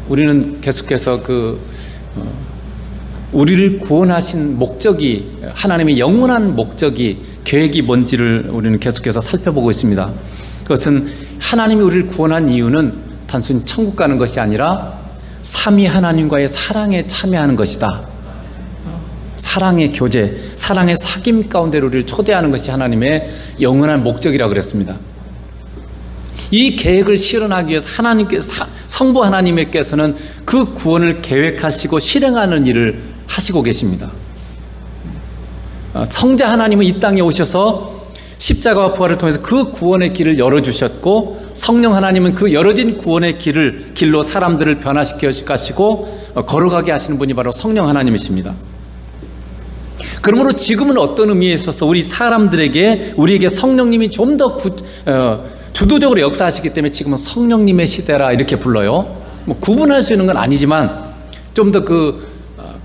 우리는 계속해서 우리를 구원하신 목적이, 하나님의 영원한 목적이, 계획이 뭔지를 우리는 계속해서 살펴보고 있습니다. 그것은 하나님이 우리를 구원한 이유는 단순히 천국 가는 것이 아니라 삼위 하나님과의 사랑에 참여하는 것이다. 사랑의 교제, 사랑의 사귐 가운데 우리를 초대하는 것이 하나님의 영원한 목적이라고 그랬습니다. 이 계획을 실현하기 위해서 성부 하나님께서는 그 구원을 계획하시고 실행하는 일을 하시고 계십니다. 성자 하나님은 이 땅에 오셔서 십자가와 부활을 통해서 그 구원의 길을 열어주셨고, 성령 하나님은 그 열어진 구원의 길로 사람들을 변화시켜 가시고 걸어가게 하시는 분이 바로 성령 하나님이십니다. 그러므로 지금은 어떤 의미에 있어서 우리에게 성령님이 좀 더 주도적으로 역사하시기 때문에 지금은 성령님의 시대라 이렇게 불러요. 구분할 수 있는 건 아니지만 좀 더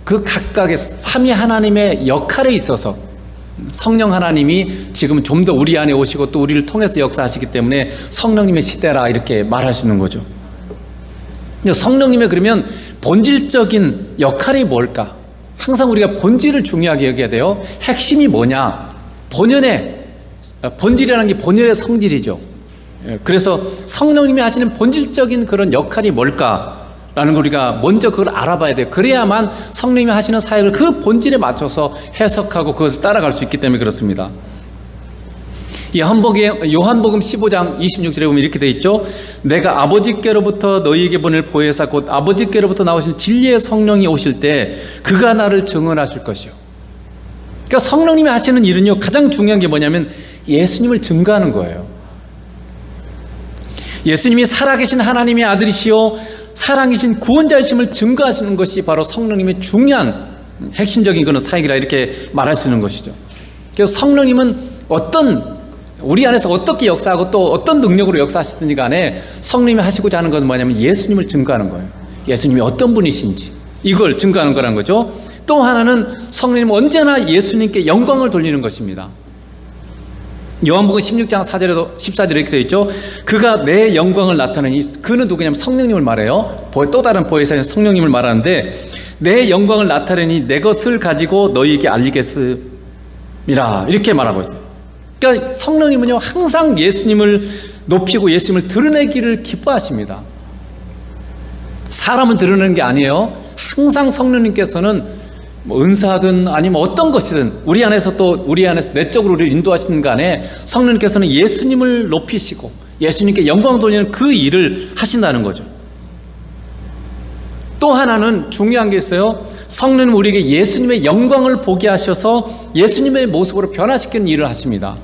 그 각각의 삼위 하나님의 역할에 있어서 성령 하나님이 지금 좀 더 우리 안에 오시고 또 우리를 통해서 역사하시기 때문에 성령님의 시대라 이렇게 말할 수 있는 거죠. 성령님의 그러면 본질적인 역할이 뭘까? 항상 우리가 본질을 중요하게 여겨야 돼요. 핵심이 뭐냐? 본질이라는 게 본연의 성질이죠. 그래서 성령님이 하시는 본질적인 그런 역할이 뭘까라는 걸 우리가 먼저 그걸 알아봐야 돼요. 그래야만 성령님이 하시는 사역을 그 본질에 맞춰서 해석하고 그것을 따라갈 수 있기 때문에 그렇습니다. 요한복음 15장 26절에 보면 이렇게 되어 있죠. 내가 아버지께로부터 너희에게 보낼 보혜사 곧 아버지께로부터 나오신 진리의 성령이 오실 때 그가 나를 증언하실 것이요. 그러니까 성령님이 하시는 일은요, 가장 중요한 게 뭐냐면 예수님을 증거하는 거예요. 예수님이 살아계신 하나님의 아들이시요 사랑이신 구원자이심을 증거하시는 것이 바로 성령님의 중요한 핵심적인 그런 사역이라 이렇게 말할 수 있는 것이죠. 그래서 성령님은 우리 안에서 어떻게 역사하고 또 어떤 능력으로 역사하시든지 간에 성령님이 하시고자 하는 건 뭐냐면 예수님을 증거하는 거예요. 예수님이 어떤 분이신지 이걸 증거하는 거라는 거죠. 또 하나는 성령님은 언제나 예수님께 영광을 돌리는 것입니다. 요한복음 16장 14절에 이렇게 되어 있죠. 그가 내 영광을 나타내니, 그는 누구냐면 성령님을 말해요. 또 다른 보혜사인 성령님을 말하는데, 내 영광을 나타내니 내 것을 가지고 너희에게 알리겠음이라 이렇게 말하고 있어요. 그러니까 성령님은요 항상 예수님을 높이고 예수님을 드러내기를 기뻐하십니다. 사람은 드러내는 게 아니에요. 항상 성령님께서는 은사든 아니면 어떤 것이든 우리 안에서 내적으로 우리를 인도하시는 간에 성령님께서는 예수님을 높이시고 예수님께 영광 돌리는 그 일을 하신다는 거죠. 또 하나는 중요한 게 있어요. 성령님 우리에게 예수님의 영광을 보게 하셔서 예수님의 모습으로 변화시키는 일을 하십니다.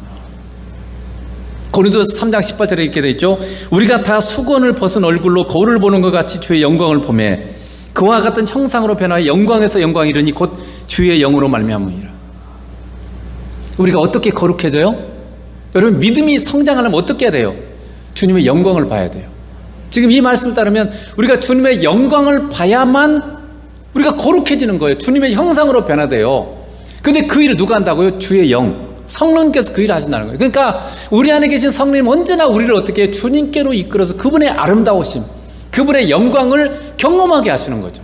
고린도서 3장 18절에 이렇게 되어 있죠. 우리가 다 수건을 벗은 얼굴로 거울을 보는 것 같이 주의 영광을 보매 그와 같은 형상으로 변하여 영광에서 영광이 이르니 곧 주의 영으로 말미암으니라. 우리가 어떻게 거룩해져요? 여러분, 믿음이 성장하려면 어떻게 해야 돼요? 주님의 영광을 봐야 돼요. 지금 이 말씀을 따르면 우리가 주님의 영광을 봐야만 우리가 거룩해지는 거예요. 주님의 형상으로 변화돼요. 근데 그 일을 누가 한다고요? 주의 영, 성령님께서 그 일을 하신다는 거예요. 그러니까 우리 안에 계신 성령님 언제나 우리를 어떻게 해요? 주님께로 이끌어서 그분의 아름다우심, 그분의 영광을 경험하게 하시는 거죠.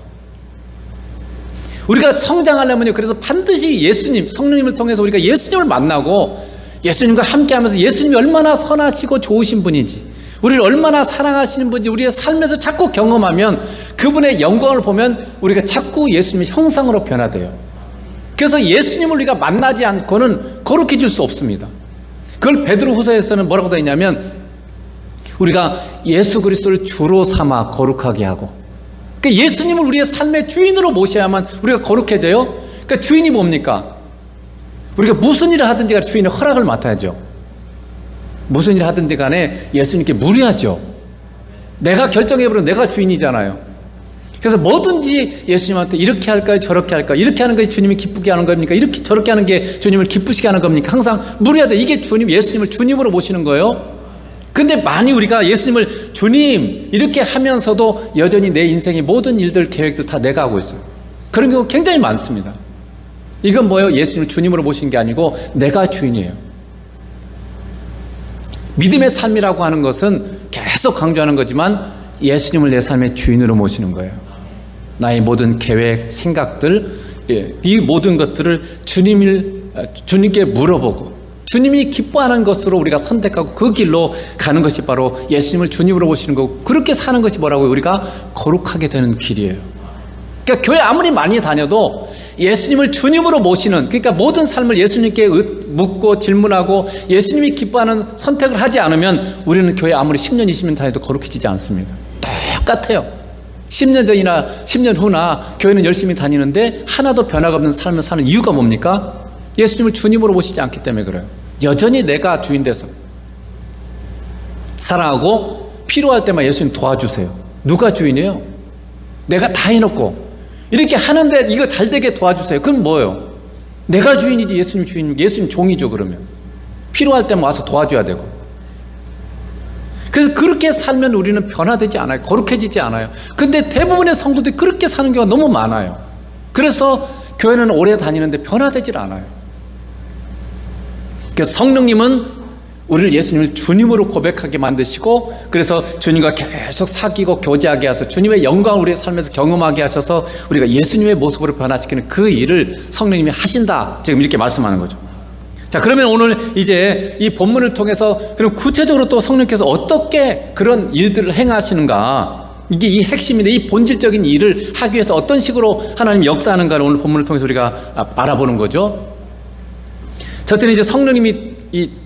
우리가 성장하려면요, 그래서 반드시 예수님, 성령님을 통해서 우리가 예수님을 만나고 예수님과 함께하면서 예수님이 얼마나 선하시고 좋으신 분인지, 우리를 얼마나 사랑하시는 분인지 우리의 삶에서 자꾸 경험하면 그분의 영광을 보면 우리가 자꾸 예수님의 형상으로 변화돼요. 그래서 예수님을 우리가 만나지 않고는 거룩해질 수 없습니다. 그걸 베드로후서에서는 뭐라고 되어 있냐면 우리가 예수 그리스도를 주로 삼아 거룩하게 하고, 그러니까 예수님을 우리의 삶의 주인으로 모셔야만 우리가 거룩해져요. 그러니까 주인이 뭡니까? 우리가 무슨 일을 하든지 간에 주인의 허락을 맡아야죠. 무슨 일을 하든지 간에 예수님께 물어야죠. 내가 결정해버리면 내가 주인이잖아요. 그래서 뭐든지 예수님한테 이렇게 할까요? 저렇게 할까요? 이렇게 하는 것이 주님이 기쁘게 하는 겁니까? 이렇게 저렇게 하는 게 주님을 기쁘시게 하는 겁니까? 항상 물어야 돼. 이게 예수님을 주님으로 모시는 거예요. 근데 많이 우리가 예수님을 주님 이렇게 하면서도 여전히 내 인생의 모든 일들, 계획들 다 내가 하고 있어요. 그런 경우 굉장히 많습니다. 이건 뭐예요? 예수님을 주님으로 모신 게 아니고 내가 주인이에요. 믿음의 삶이라고 하는 것은 계속 강조하는 거지만 예수님을 내 삶의 주인으로 모시는 거예요. 나의 모든 계획, 생각들, 이 모든 것들을 주님께 물어보고 주님이 기뻐하는 것으로 우리가 선택하고 그 길로 가는 것이 바로 예수님을 주님으로 모시는 거고, 그렇게 사는 것이 뭐라고요? 우리가 거룩하게 되는 길이에요. 그러니까 교회 아무리 많이 다녀도 예수님을 주님으로 모시는, 그러니까 모든 삶을 예수님께 묻고 질문하고 예수님이 기뻐하는 선택을 하지 않으면 우리는 교회 아무리 10년, 20년 다녀도 거룩해지지 않습니다. 똑같아요. 10년 전이나 10년 후나 교회는 열심히 다니는데 하나도 변화가 없는 삶을 사는 이유가 뭡니까? 예수님을 주님으로 모시지 않기 때문에 그래요. 여전히 내가 주인 돼서 사랑하고 필요할 때만 예수님 도와주세요. 누가 주인이에요? 내가 다 해놓고 이렇게 하는데 이거 잘 되게 도와주세요. 그럼 뭐예요? 내가 주인이지 예수님 주인, 예수님 종이죠. 그러면 필요할 때만 와서 도와줘야 되고. 그래서 그렇게 살면 우리는 변화되지 않아요. 거룩해지지 않아요. 근데 대부분의 성도들이 그렇게 사는 경우가 너무 많아요. 그래서 교회는 오래 다니는데 변화되질 않아요. 그래서 성령님은 우리를 예수님을 주님으로 고백하게 만드시고, 그래서 주님과 계속 사귀고 교제하게 하셔서 주님의 영광을 우리의 삶에서 경험하게 하셔서 우리가 예수님의 모습으로 변화시키는 그 일을 성령님이 하신다, 지금 이렇게 말씀하는 거죠. 자, 그러면 오늘 이제 이 본문을 통해서 그럼 구체적으로 또 성령께서 어떻게 그런 일들을 행하시는가, 이게 이 핵심인데 이 본질적인 일을 하기 위해서 어떤 식으로 하나님 역사하는가를 오늘 본문을 통해서 우리가 알아보는 거죠. 첫째는 이제 성령님이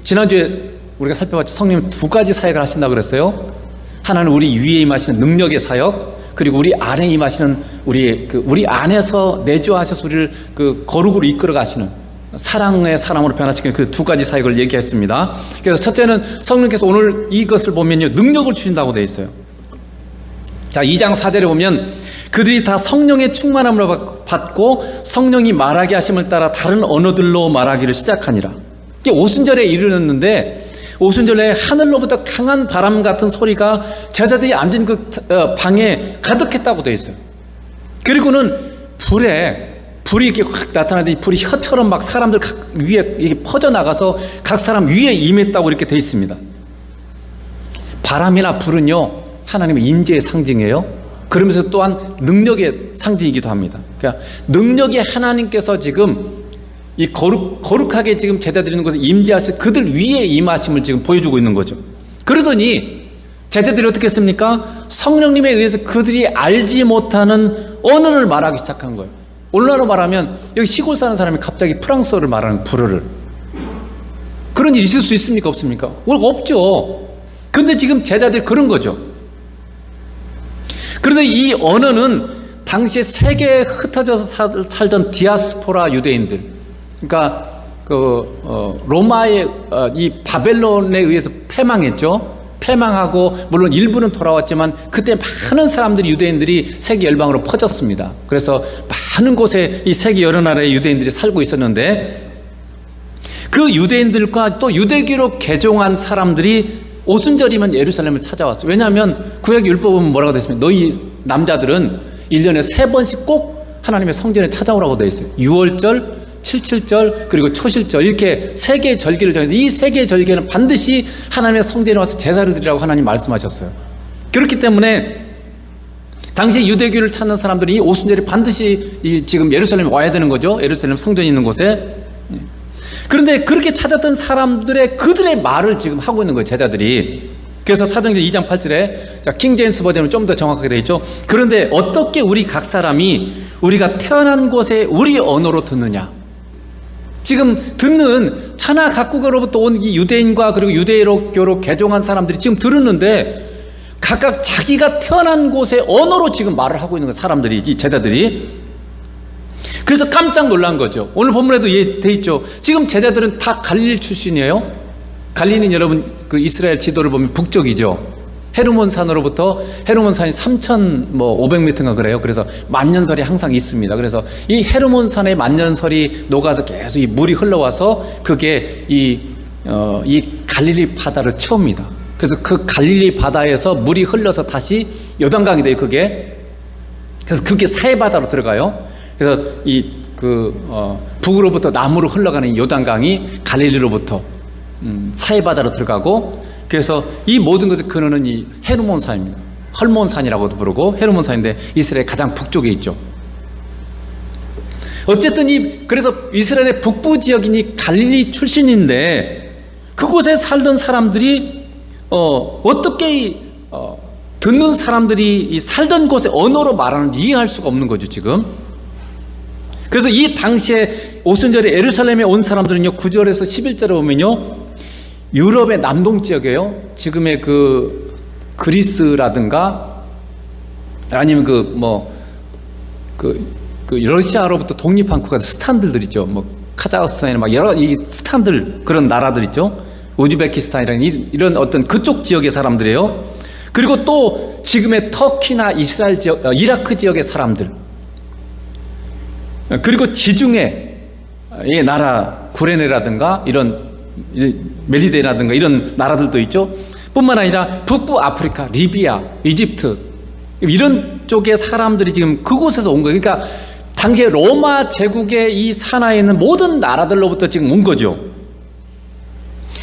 지난주에 우리가 살펴봤죠. 성령님 두 가지 사역을 하신다고 그랬어요. 하나는 우리 위에 임하시는 능력의 사역, 그리고 우리 안에 임하시는 우리 안에서 내주하셔서 우리를 거룩으로 이끌어 가시는 사랑의 사람으로 변화시키는 그 두 가지 사역을 얘기했습니다. 그래서 첫째는 성령께서 오늘 이것을 보면요, 능력을 주신다고 되어 있어요. 자, 2장 4절에 보면 그들이 다 성령의 충만함을 받고 성령이 말하게 하심을 따라 다른 언어들로 말하기를 시작하니라. 이게 오순절에 이르렀는데 오순절에 하늘로부터 강한 바람 같은 소리가 제자들이 앉은 그 방에 가득했다고 되어 있어요. 그리고는 불이 이렇게 확 나타나더니 불이 혀처럼 막 사람들 위에 이렇게 퍼져나가서 각 사람 위에 임했다고 이렇게 되어 있습니다. 바람이나 불은요, 하나님의 임재의 상징이에요. 그러면서 또한 능력의 상징이기도 합니다. 그러니까 능력이 하나님께서 지금 이 거룩하게 지금 제자들이 있는 곳에 임재하셔서 그들 위에 임하심을 지금 보여주고 있는 거죠. 그러더니 제자들이 어떻게 했습니까? 성령님에 의해서 그들이 알지 못하는 언어를 말하기 시작한 거예요. 오늘날로 말하면 여기 시골 사는 사람이 갑자기 프랑스어를 말하는 불어를, 그런 일이 있을 수 있습니까? 없습니까? 없죠. 그런데 지금 제자들이 그런 거죠. 그런데 이 언어는 당시에 세계에 흩어져서 살던 디아스포라 유대인들, 그러니까 로마의 이 바벨론에 의해서 패망하고 물론 일부는 돌아왔지만 그때 많은 사람들이, 유대인들이 세계 열방으로 퍼졌습니다. 그래서 많은 곳에 이 세계 여러 나라의 유대인들이 살고 있었는데, 그 유대인들과 또 유대교로 개종한 사람들이 오순절이면 예루살렘을 찾아왔어요. 왜냐하면 구약 율법은 뭐라고 되어 있습니까? 너희 남자들은 1년에 3번씩 꼭 하나님의 성전에 찾아오라고 되어 있어요. 6월절, 77절, 그리고 초실절, 이렇게 3개의 절기를 정해서 이 3개의 절기는 반드시 하나님의 성전에 와서 제사를 드리라고 하나님 말씀하셨어요. 그렇기 때문에 당시 유대교를 찾는 사람들이 이 오순절에 반드시 지금 예루살렘에 와야 되는 거죠. 예루살렘 성전이 있는 곳에. 그런데 그렇게 찾았던 그들의 말을 지금 하고 있는 거예요, 제자들이. 그래서 사도행전 2장 8절에 킹제임스 버전은 좀 더 정확하게 되어 있죠. 그런데 어떻게 우리 각 사람이 우리가 태어난 곳에 우리 언어로 듣느냐. 지금 듣는 천하 각국으로부터 온 이 유대인과 그리고 유대교로 개종한 사람들이 지금 들었는데 각각 자기가 태어난 곳의 언어로 지금 말을 하고 있는 거예요, 사람들이, 이 제자들이. 그래서 깜짝 놀란 거죠. 오늘 본문에도 돼 있죠. 지금 제자들은 다 갈릴리 출신이에요. 갈릴리는 여러분 그 이스라엘 지도를 보면 북쪽이죠. 헤르몬 산으로부터, 헤르몬 산이 3,500m인가 그래요. 그래서 만년설이 항상 있습니다. 그래서 이 헤르몬 산의 만년설이 녹아서 계속 이 물이 흘러와서 그게 이 갈릴리 바다를 채웁니다. 그래서 그 갈릴리 바다에서 물이 흘러서 다시 요단강이 돼요, 그게. 그래서 그게 사해바다로 들어가요. 그래서 북으로부터 남으로 흘러가는 이 요단강이 갈릴리로부터 사해바다로 들어가고, 그래서 이 모든 것의 근원은 이 헤르몬산입니다. 헐몬산이라고도 부르고 헤르몬산인데 이스라엘 가장 북쪽에 있죠. 어쨌든 그래서 이스라엘의 북부 지역이니 갈릴리 출신인데 그곳에 살던 사람들이 어떻게 듣는 사람들이 이 살던 곳의 언어로 말하는지 이해할 수가 없는 거죠 지금. 그래서 이 당시에 오순절에 예루살렘에 온 사람들은요 9절에서 11절에 보면요 유럽의 남동 지역이에요. 지금의 그 그리스라든가 아니면 그 러시아로부터 독립한 국가 스탄들이죠. 뭐 카자흐스탄이나 막 여러 이 스탄들 그런 나라들 있죠. 우즈베키스탄이라는 이런 어떤 그쪽 지역의 사람들이에요. 그리고 또 지금의 터키나 이스라엘 지역, 이라크 지역의 사람들, 그리고 지중해 의 나라 구레네라든가 이런 멜리데라든가 이런 나라들도 있죠. 뿐만 아니라 북부 아프리카, 리비아, 이집트 이런 쪽의 사람들이 지금 그곳에서 온 거예요. 그러니까 당시에 로마 제국의 이 산하에 있는 모든 나라들로부터 지금 온 거죠.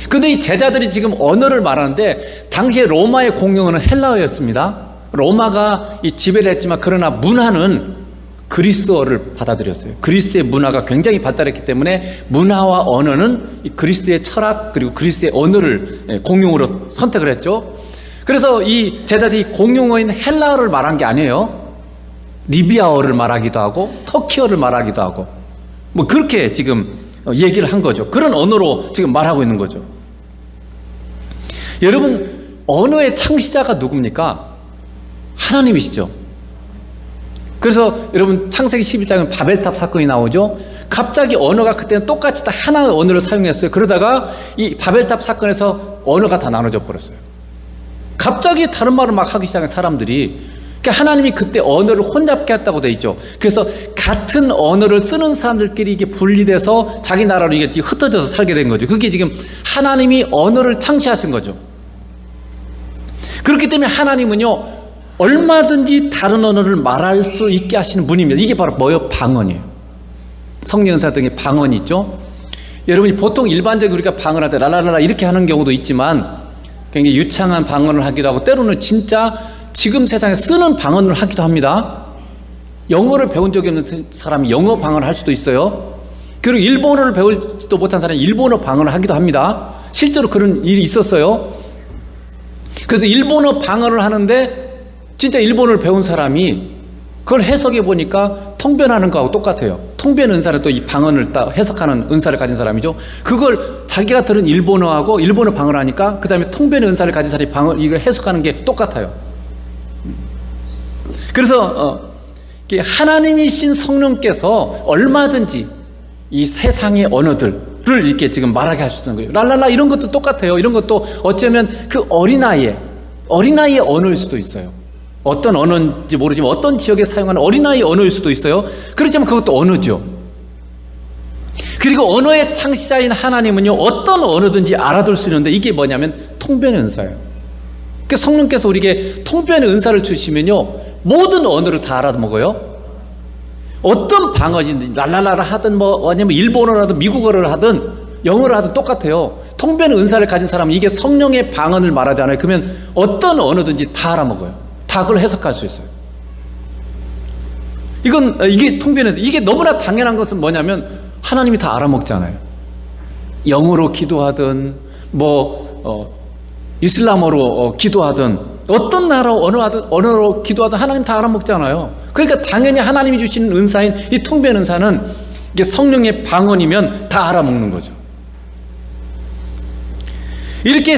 근데 이 제자들이 지금 언어를 말하는데 당시에 로마의 공용어는 헬라어였습니다. 로마가 이 지배를 했지만 그러나 문화는 그리스어를 받아들였어요. 그리스의 문화가 굉장히 발달했기 때문에 문화와 언어는 이 그리스의 철학 그리고 그리스의 언어를 공용어로 선택을 했죠. 그래서 이 제자들이 공용어인 헬라어를 말한 게 아니에요. 리비아어를 말하기도 하고 터키어를 말하기도 하고 뭐 그렇게 지금 얘기를 한 거죠. 그런 언어로 지금 말하고 있는 거죠. 여러분 언어의 창시자가 누굽니까? 하나님이시죠. 그래서 여러분 창세기 11장은 바벨탑 사건이 나오죠. 갑자기 언어가 그때는 똑같이 다 하나의 언어를 사용했어요. 그러다가 이 바벨탑 사건에서 언어가 다 나눠져 버렸어요. 갑자기 다른 말을 막 하기 시작한 사람들이. 그러니까 하나님이 그때 언어를 혼잡게 했다고 돼 있죠. 그래서 같은 언어를 쓰는 사람들끼리 이게 분리돼서 자기 나라로 이게 흩어져서 살게 된 거죠. 그게 지금 하나님이 언어를 창시하신 거죠. 그렇기 때문에 하나님은요 얼마든지 다른 언어를 말할 수 있게 하시는 분입니다. 이게 바로 뭐예요? 방언이에요. 성령사 등의 방언이 있죠. 여러분이 보통 일반적으로 우리가 방언할 때 랄랄랄라 이렇게 하는 경우도 있지만 굉장히 유창한 방언을 하기도 하고 때로는 진짜 지금 세상에 쓰는 방언을 하기도 합니다. 영어를 배운 적이 없는 사람이 영어 방언을 할 수도 있어요. 그리고 일본어를 배우지도 못한 사람이 일본어 방언을 하기도 합니다. 실제로 그런 일이 있었어요. 그래서 일본어 방언을 하는데 진짜 일본어를 배운 사람이 그걸 해석해 보니까 통변하는 거하고 똑같아요. 통변 은사를 또 이 방언을 딱 해석하는 은사를 가진 사람이죠. 그걸 자기가 들은 일본어하고 일본어 방언을 하니까 그 다음에 통변 은사를 가진 사람이 방언 이걸 해석하는 게 똑같아요. 그래서 하나님이신 성령께서 얼마든지 이 세상의 언어들을 이렇게 지금 말하게 할 수 있는 거예요. 랄랄라 이런 것도 똑같아요. 이런 것도 어쩌면 그 어린아이의 언어일 수도 있어요. 어떤 언어인지 모르지만 어떤 지역에 사용하는 어린아이의 언어일 수도 있어요. 그렇지만 그것도 언어죠. 그리고 언어의 창시자인 하나님은요 어떤 언어든지 알아둘 수 있는데 이게 뭐냐면 통변의 은사예요. 그러니까 성령께서 우리에게 통변의 은사를 주시면요 모든 언어를 다 알아먹어요. 어떤 방언인지 랄랄라라 하든 뭐 아니면 일본어를 하든 미국어를 하든 영어를 하든 똑같아요. 통변의 은사를 가진 사람은 이게 성령의 방언을 말하잖아요. 그러면 어떤 언어든지 다 알아먹어요. 다 그걸 해석할 수 있어요. 이게 통변에서 이게 너무나 당연한 것은 뭐냐면 하나님이 다 알아먹잖아요. 영어로 기도하든 이슬람어로 기도하든 어떤 나라 언어로 기도하든 하나님 다 알아먹잖아요. 그러니까 당연히 하나님이 주시는 은사인 이 통변 은사는 이게 성령의 방언이면 다 알아먹는 거죠. 이렇게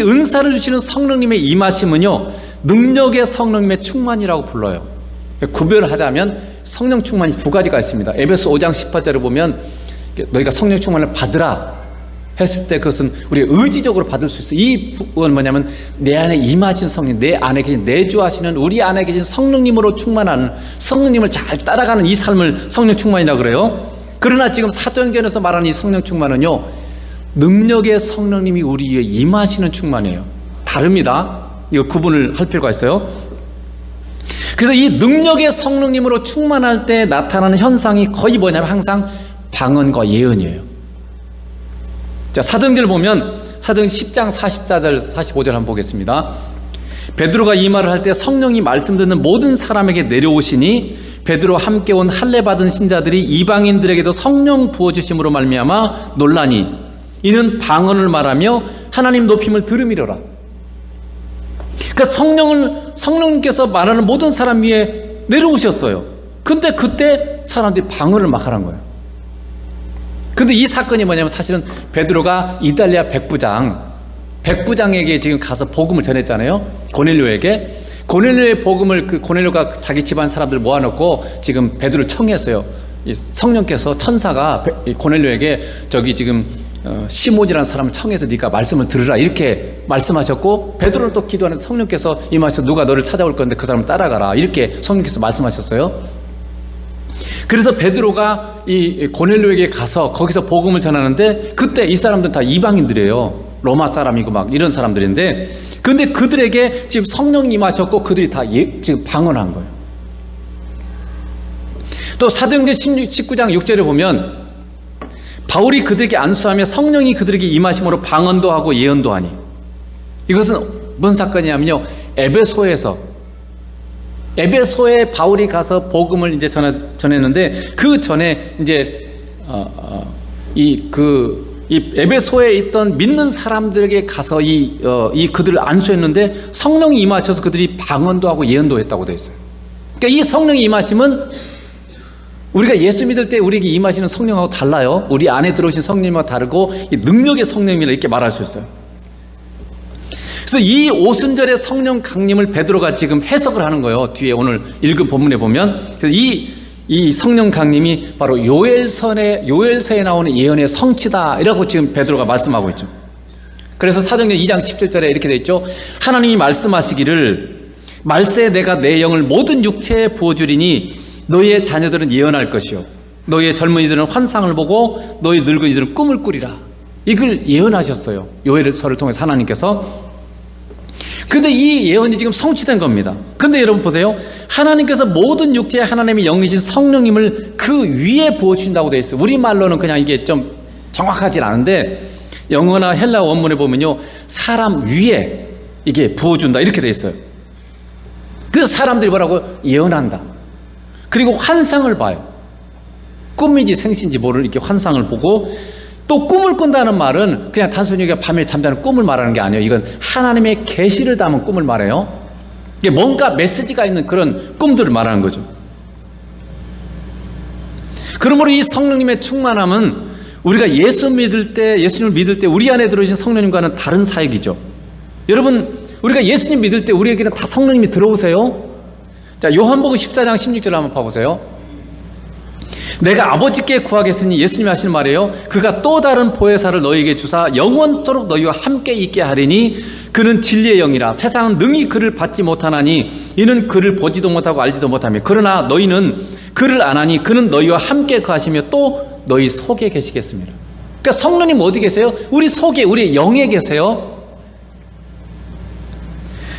은사를 주시는 성령님의 임하심은요 능력의 성령님의 충만이라고 불러요. 구별하자면 성령 충만이 두 가지가 있습니다. 에베소 5장 18절을 보면 너희가 성령 충만을 받으라 했을 때 그것은 우리가 의지적으로 받을 수 있어요. 이 부분은 뭐냐면 내 안에 임하신 성령, 내 안에 계신 내주하시는 우리 안에 계신 성령님으로 충만하는 성령님을 잘 따라가는 이 삶을 성령 충만이라고 그래요. 그러나 지금 사도행전에서 말하는 이 성령 충만은요 능력의 성령님이 우리 위에 임하시는 충만이에요. 다릅니다. 이거 구분을 할 필요가 있어요. 그래서 이 능력의 성령님으로 충만할 때 나타나는 현상이 거의 뭐냐면 항상 방언과 예언이에요. 자, 사도행전을 보면 사도행전 10장 44절 45절 한번 보겠습니다. 베드로가 이 말을 할 때 성령이 말씀 듣는 모든 사람에게 내려오시니 베드로와 함께 온 할례 받은 신자들이 이방인들에게도 성령 부어주심으로 말미암아 놀라니 이는 방언을 말하며 하나님 높임을 들음이로라. 그러니까 성령님께서 말하는 모든 사람 위에 내려오셨어요. 근데 그때 사람들이 방언을 막 하는 거예요. 근데 이 사건이 뭐냐면 사실은 베드로가 이달리아 백부장에게 지금 가서 복음을 전했잖아요. 고넬료의 복음을 고넬료가 자기 집안 사람들 모아놓고 지금 베드로를 청했어요. 성령께서 천사가 고넬료에게 저기 지금 시몬이라는 사람을 청해서 네가 말씀을 들으라 이렇게 말씀하셨고, 베드로는 또 기도하는데 성령께서 임하셔서 누가 너를 찾아올 건데 그 사람을 따라가라 이렇게 성령께서 말씀하셨어요. 그래서 베드로가 이 고넬료에게 가서 거기서 복음을 전하는데 그때 이 사람들은 다 이방인들이에요. 로마 사람이고 막 이런 사람들인데, 근데 그들에게 지금 성령이 임하셨고 그들이 다 지금 방언한 거예요. 또 사도행전 19장 6절에 보면 바울이 그들에게 안수하며 성령이 그들에게 임하심으로 방언도 하고 예언도 하니, 이것은 무슨 사건이냐면요, 에베소에 바울이 가서 복음을 이제 전했는데 그 전에 이제 이 에베소에 있던 믿는 사람들에게 가서 이 그들을 안수했는데 성령이 임하셔서 그들이 방언도 하고 예언도 했다고 되어 있어요. 그러니까 이 성령이 임하심은 우리가 예수 믿을 때 우리에게 임하시는 성령하고 달라요. 우리 안에 들어오신 성령님과 다르고 이 능력의 성령이라 이렇게 말할 수 있어요. 그래서 이 오순절의 성령 강림을 베드로가 지금 해석을 하는 거예요. 뒤에 오늘 읽은 본문에 보면 이 성령 강림이 바로 요엘서에 나오는 예언의 성취다 이라고 지금 베드로가 말씀하고 있죠. 그래서 사도행전 2장 17절에 이렇게 되어 있죠. 하나님이 말씀하시기를 말세에 내가 내 영을 모든 육체에 부어주리니 너희의 자녀들은 예언할 것이요 너희의 젊은이들은 환상을 보고 너희 늙은이들은 꿈을 꾸리라. 이걸 예언하셨어요. 요엘서를 통해서 하나님께서. 근데 이 예언이 지금 성취된 겁니다. 근데 여러분 보세요. 하나님께서 모든 육체에 하나님의 영이신 성령님을 그 위에 부어주신다고 되어 있어요. 우리말로는 그냥 이게 좀 정확하진 않은데 영어나 헬라어 원문에 보면요, 사람 위에 이게 부어준다 이렇게 되어 있어요. 그래서 사람들이 뭐라고 예언한다. 그리고 환상을 봐요. 꿈인지 생신지 모르는 이렇게 환상을 보고, 또 꿈을 꾼다는 말은 그냥 단순히 밤에 잠자는 꿈을 말하는 게 아니에요. 이건 하나님의 계시를 담은 꿈을 말해요. 이게 뭔가 메시지가 있는 그런 꿈들을 말하는 거죠. 그러므로 이 성령님의 충만함은 우리가 예수님을 믿을 때 우리 안에 들어오신 성령님과는 다른 사역이죠. 여러분, 우리가 예수님 믿을 때 우리에게는 다 성령님이 들어오세요. 자, 요한복음 14장 16절 한번 봐보세요. 내가 아버지께 구하겠으니, 예수님이 하시는 말이에요. 그가 또 다른 보혜사를 너희에게 주사 영원토록 너희와 함께 있게 하리니 그는 진리의 영이라. 세상은 능히 그를 받지 못하나니 이는 그를 보지도 못하고 알지도 못하며 그러나 너희는 그를 아나니 그는 너희와 함께 거하시며 또 너희 속에 계시겠습니다. 그러니까 성령님 어디 계세요? 우리 속에, 우리 영에 계세요.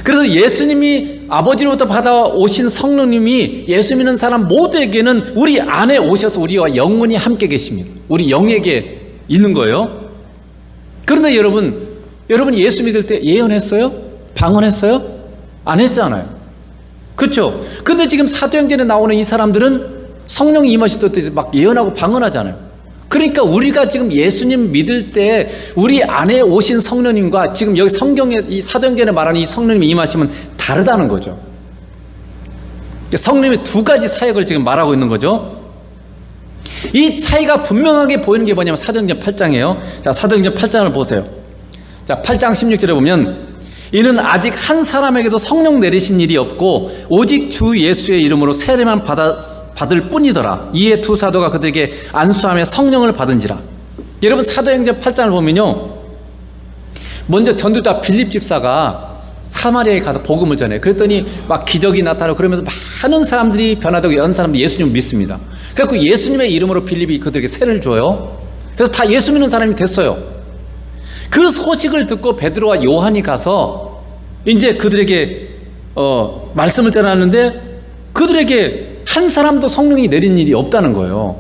그래서 예수님이 아버지로부터 받아오신 성령님이 예수 믿는 사람 모두에게는 우리 안에 오셔서 우리와 영원히 함께 계십니다. 우리 영에게 있는 거예요. 그런데 여러분 예수 믿을 때 예언했어요? 방언했어요? 안 했잖아요. 그렇죠? 근데 지금 사도행전에 나오는 이 사람들은 성령이 임하실 때 막 예언하고 방언하잖아요. 그러니까 우리가 지금 예수님 믿을 때 우리 안에 오신 성령님과 지금 여기 성경에 이 사도행전에 말하는 이 성령님이 임하시면 다르다는 거죠. 성령님의 두 가지 사역을 지금 말하고 있는 거죠. 이 차이가 분명하게 보이는 게 뭐냐면 사도행전 8장이에요. 자, 사도행전 8장을 보세요. 자, 8장 16절에 보면 이는 아직 한 사람에게도 성령 내리신 일이 없고 오직 주 예수의 이름으로 세례만 받을 뿐이더라. 이에 두 사도가 그들에게 안수하며 성령을 받은지라. 여러분, 사도행전 8장을 보면요, 먼저 전도자 빌립 집사가 사마리아에 가서 복음을 전해. 그랬더니 막 기적이 나타나고 그러면서 많은 사람들이 변화되고 연 사람들이 예수님을 믿습니다. 그래서 예수님의 이름으로 빌립이 그들에게 세례를 줘요. 그래서 다 예수 믿는 사람이 됐어요. 그 소식을 듣고 베드로와 요한이 가서 이제 그들에게 말씀을 전하는데 그들에게 한 사람도 성령이 내린 일이 없다는 거예요.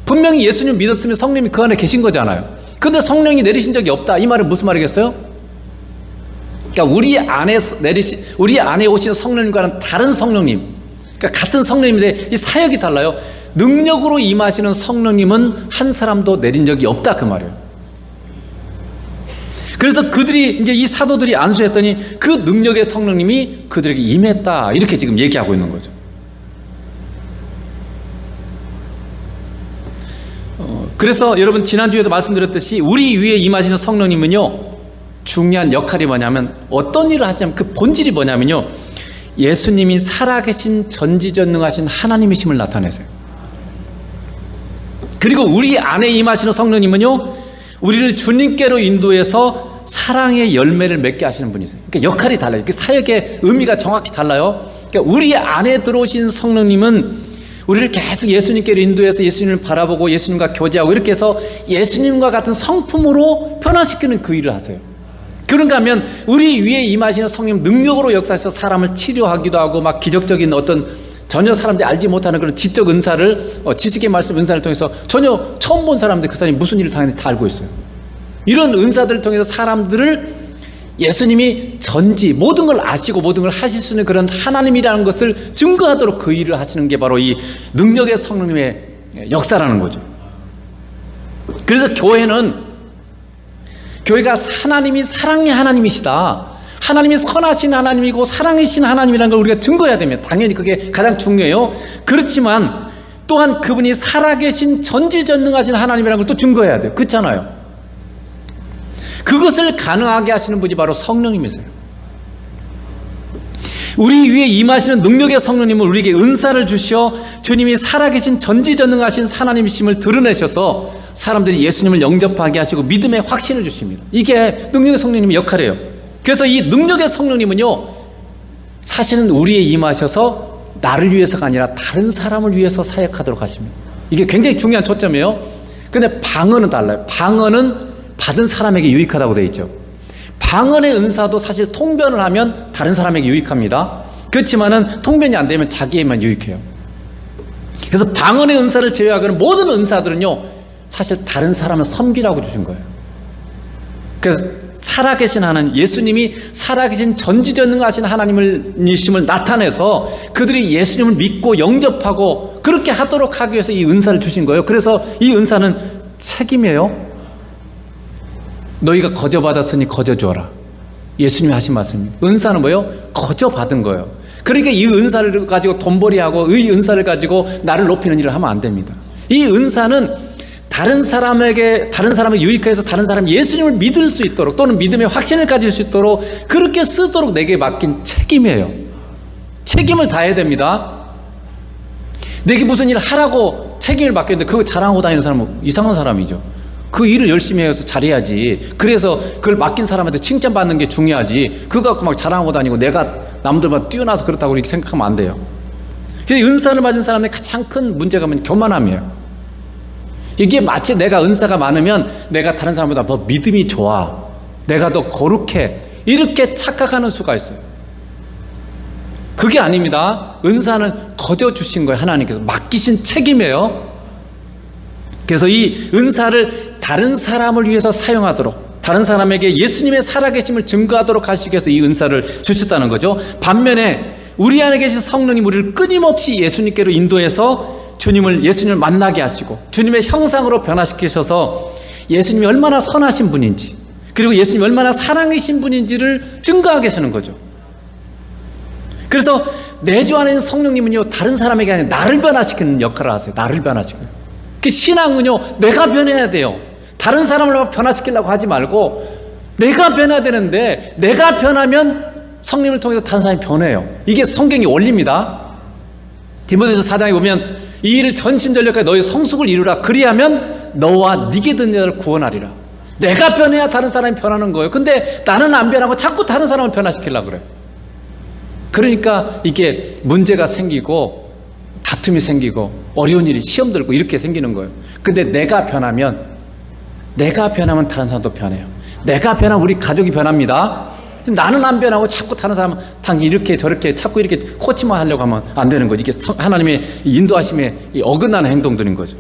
분명히 예수님 믿었으면 성령이 그 안에 계신 거잖아요. 근데 성령이 내리신 적이 없다. 이 말은 무슨 말이겠어요? 그러니까 우리 안에 오신 성령님과는 다른 성령님, 그러니까 같은 성령님인데 이 사역이 달라요. 능력으로 임하시는 성령님은 한 사람도 내린 적이 없다 그 말이에요. 그래서 그들이 이제 이 사도들이 안수했더니 그 능력의 성령님이 그들에게 임했다 이렇게 지금 얘기하고 있는 거죠. 그래서 여러분 지난주에도 말씀드렸듯이 우리 위에 임하시는 성령님은요 중요한 역할이 뭐냐면 어떤 일을 하시냐면 그 본질이 뭐냐면요 예수님이 살아계신 전지전능하신 하나님이심을 나타내세요. 그리고 우리 안에 임하시는 성령님은요 우리를 주님께로 인도해서 사랑의 열매를 맺게 하시는 분이세요. 그러니까 역할이 달라요. 사역의 의미가 정확히 달라요. 그러니까 우리 안에 들어오신 성령님은 우리를 계속 예수님께로 인도해서 예수님을 바라보고 예수님과 교제하고 이렇게 해서 예수님과 같은 성품으로 변화시키는 그 일을 하세요. 그런가 하면 우리 위에 임하시는 성령 능력으로 역사해서 사람을 치료하기도 하고 막 기적적인 어떤 전혀 사람들이 알지 못하는 그런 지적 은사를 지식의 말씀 은사를 통해서 전혀 처음 본 사람들 그 사람이 무슨 일을 당했는지 다 알고 있어요. 이런 은사들을 통해서 사람들을 예수님이 전지 모든 걸 아시고 모든 걸 하실 수 있는 그런 하나님이라는 것을 증거하도록 그 일을 하시는 게 바로 이 능력의 성령님의 역사라는 거죠. 그래서 교회가 하나님이 사랑의 하나님이시다, 하나님이 선하신 하나님이고 사랑이신 하나님이라는 걸 우리가 증거해야 됩니다. 당연히 그게 가장 중요해요. 그렇지만 또한 그분이 살아계신 전지전능하신 하나님이라는 걸 또 증거해야 돼요. 그렇잖아요. 그것을 가능하게 하시는 분이 바로 성령님이세요. 우리 위에 임하시는 능력의 성령님은 우리에게 은사를 주시어 주님이 살아계신 전지전능하신 하나님이심을 드러내셔서 사람들이 예수님을 영접하게 하시고 믿음의 확신을 주십니다. 이게 능력의 성령님의 역할이에요. 그래서 이 능력의 성령님은요 사실은 우리에 임하셔서 나를 위해서가 아니라 다른 사람을 위해서 사역하도록 하십니다. 이게 굉장히 중요한 초점이에요. 근데 방언은 달라요. 방언은 받은 사람에게 유익하다고 되어 있죠. 방언의 은사도 사실 통변을 하면 다른 사람에게 유익합니다. 그렇지만은 통변이 안 되면 자기에만 유익해요. 그래서 방언의 은사를 제외하고는 모든 은사들은요 사실 다른 사람을 섬기라고 주신 거예요. 그래서 살아계신 하나님, 예수님이 살아계신 전지전능하신 하나님이심을 나타내서 그들이 예수님을 믿고 영접하고 그렇게 하도록 하기 위해서 이 은사를 주신 거예요. 그래서 이 은사는 책임이에요. 너희가 거저받았으니 거저주어라. 예수님이 하신 말씀입니다. 은사는 뭐예요? 거저받은 거예요. 그러니까 이 은사를 가지고 돈벌이하고 이 은사를 가지고 나를 높이는 일을 하면 안 됩니다. 이 은사는 다른 사람에게 유익해서 다른 사람이 예수님을 믿을 수 있도록 또는 믿음의 확신을 가질 수 있도록 그렇게 쓰도록 내게 맡긴 책임이에요. 책임을 다해야 됩니다. 내게 무슨 일을 하라고 책임을 맡겼는데 그거 자랑하고 다니는 사람은 이상한 사람이죠. 그 일을 열심히 해서 잘해야지. 그래서 그걸 맡긴 사람한테 칭찬받는 게 중요하지. 그거 갖고 막 자랑하고 다니고 내가 남들보다 뛰어나서 그렇다고 이렇게 생각하면 안 돼요. 그래서 은사를 받은 사람의 가장 큰 문제가 뭐냐면 교만함이에요. 이게 마치 내가 은사가 많으면 내가 다른 사람보다 더 믿음이 좋아, 내가 더 거룩해, 이렇게 착각하는 수가 있어요. 그게 아닙니다. 은사는 거저 주신 거예요. 하나님께서 맡기신 책임이에요. 그래서 이 은사를 다른 사람을 위해서 사용하도록, 다른 사람에게 예수님의 살아계심을 증거하도록 하시기 위해서 이 은사를 주셨다는 거죠. 반면에 우리 안에 계신 성령님 우리를 끊임없이 예수님께로 인도해서 예수님을 만나게 하시고 주님의 형상으로 변화시키셔서 예수님이 얼마나 선하신 분인지 그리고 예수님이 얼마나 사랑이신 분인지를 증거하게 하시는 거죠. 그래서 내 주 안에 있는 성령님은요 다른 사람에게 아니라 나를 변화시키는 역할을 하세요. 나를 변화시키는. 그 신앙은요 내가 변해야 돼요. 다른 사람을 변화시키려고 하지 말고 내가 변해야 되는데 내가 변하면 성령님을 통해서 다른 사람이 변해요. 이게 성경의 원리입니다. 디모데후서 4장에 보면 이 일을 전심전력하여 너희 성숙을 이루라. 그리하면 너와 네게 든 자를 구원하리라. 내가 변해야 다른 사람이 변하는 거예요. 근데 나는 안 변하고 자꾸 다른 사람을 변화시키려고 그래요. 그러니까 이게 문제가 생기고 다툼이 생기고 어려운 일이 시험 들고 이렇게 생기는 거예요. 근데 내가 변하면 다른 사람도 변해요. 내가 변하면 우리 가족이 변합니다. 나는 안 변하고 자꾸 다른 사람은 당연히 이렇게 저렇게 자꾸 이렇게 코치만 하려고 하면 안 되는 거죠. 이게 하나님의 인도하심에 어긋나는 행동들인 거죠.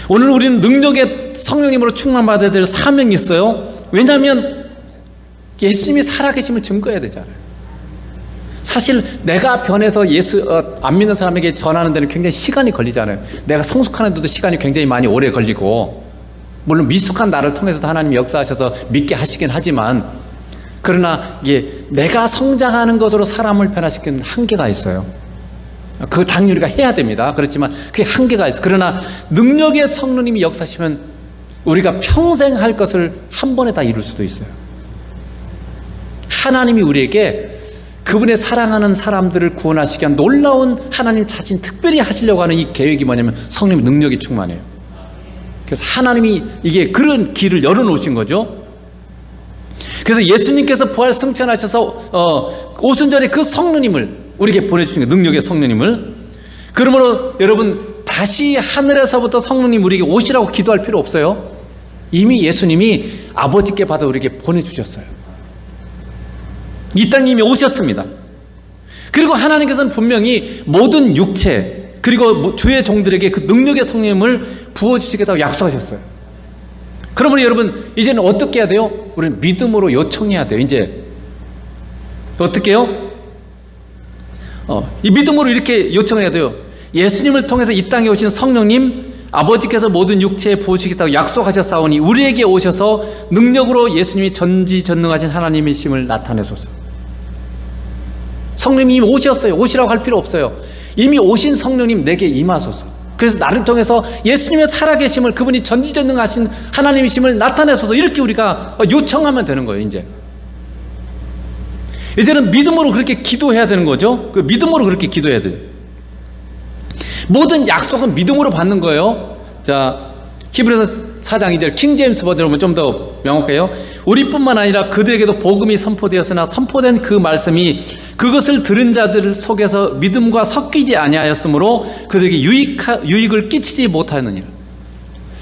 오늘 우리는 능력의 성령님으로 충만받아야 될 사명이 있어요. 왜냐하면 예수님이 살아계심을 증거해야 되잖아요. 사실 내가 변해서 예수 안 믿는 사람에게 전하는 데는 굉장히 시간이 걸리잖아요. 내가 성숙하는 데도 시간이 굉장히 많이 오래 걸리고, 물론 미숙한 나를 통해서도 하나님이 역사하셔서 믿게 하시긴 하지만, 그러나 이게 내가 성장하는 것으로 사람을 변화시키는 한계가 있어요. 그 당연히 우리가 해야 됩니다. 그렇지만 그게 한계가 있어요. 그러나 능력의 성령님이 역사하시면 우리가 평생 할 것을 한 번에 다 이룰 수도 있어요. 하나님이 우리에게 그분의 사랑하는 사람들을 구원하시기 위한 놀라운 하나님 자신 특별히 하시려고 하는 이 계획이 뭐냐면 성령의 능력이 충만해요. 그래서 하나님이 이게 그런 길을 열어놓으신 거죠. 그래서 예수님께서 부활 승천하셔서 오순절에 그 성령님을 우리에게 보내주신 거예요. 능력의 성령님을. 그러므로 여러분, 다시 하늘에서부터 성령님 우리에게 오시라고 기도할 필요 없어요. 이미 예수님이 아버지께 받아 우리에게 보내주셨어요. 이 땅에 이미 오셨습니다. 그리고 하나님께서는 분명히 모든 육체 그리고 주의 종들에게 그 능력의 성령님을 부어주시겠다고 약속하셨어요. 그러면 여러분, 이제는 어떻게 해야 돼요? 우리는 믿음으로 요청해야 돼요. 이제 어떻게 해요? 이 믿음으로 이렇게 요청해야 돼요. 예수님을 통해서 이 땅에 오신 성령님, 아버지께서 모든 육체에 부어주시겠다고 약속하셨사오니 우리에게 오셔서 능력으로 예수님이 전지전능하신 하나님이심을 나타내소서. 성령님이 이미 오셨어요. 오시라고 할 필요 없어요. 이미 오신 성령님 내게 임하소서. 그래서 나를 통해서 예수님의 살아계심을, 그분이 전지전능하신 하나님이심을 나타내소서. 이렇게 우리가 요청하면 되는 거예요. 이제는 믿음으로 그렇게 기도해야 되는 거죠. 그 믿음으로 그렇게 기도해야 돼요. 모든 약속은 믿음으로 받는 거예요. 자, 히브리서 4장 2절 킹제임스 버전으로 보면 좀 더 명확해요. 우리뿐만 아니라 그들에게도 복음이 선포되었으나 선포된 그 말씀이 그것을 들은 자들 속에서 믿음과 섞이지 아니하였으므로 그들에게 유익을 끼치지 못하였느니라.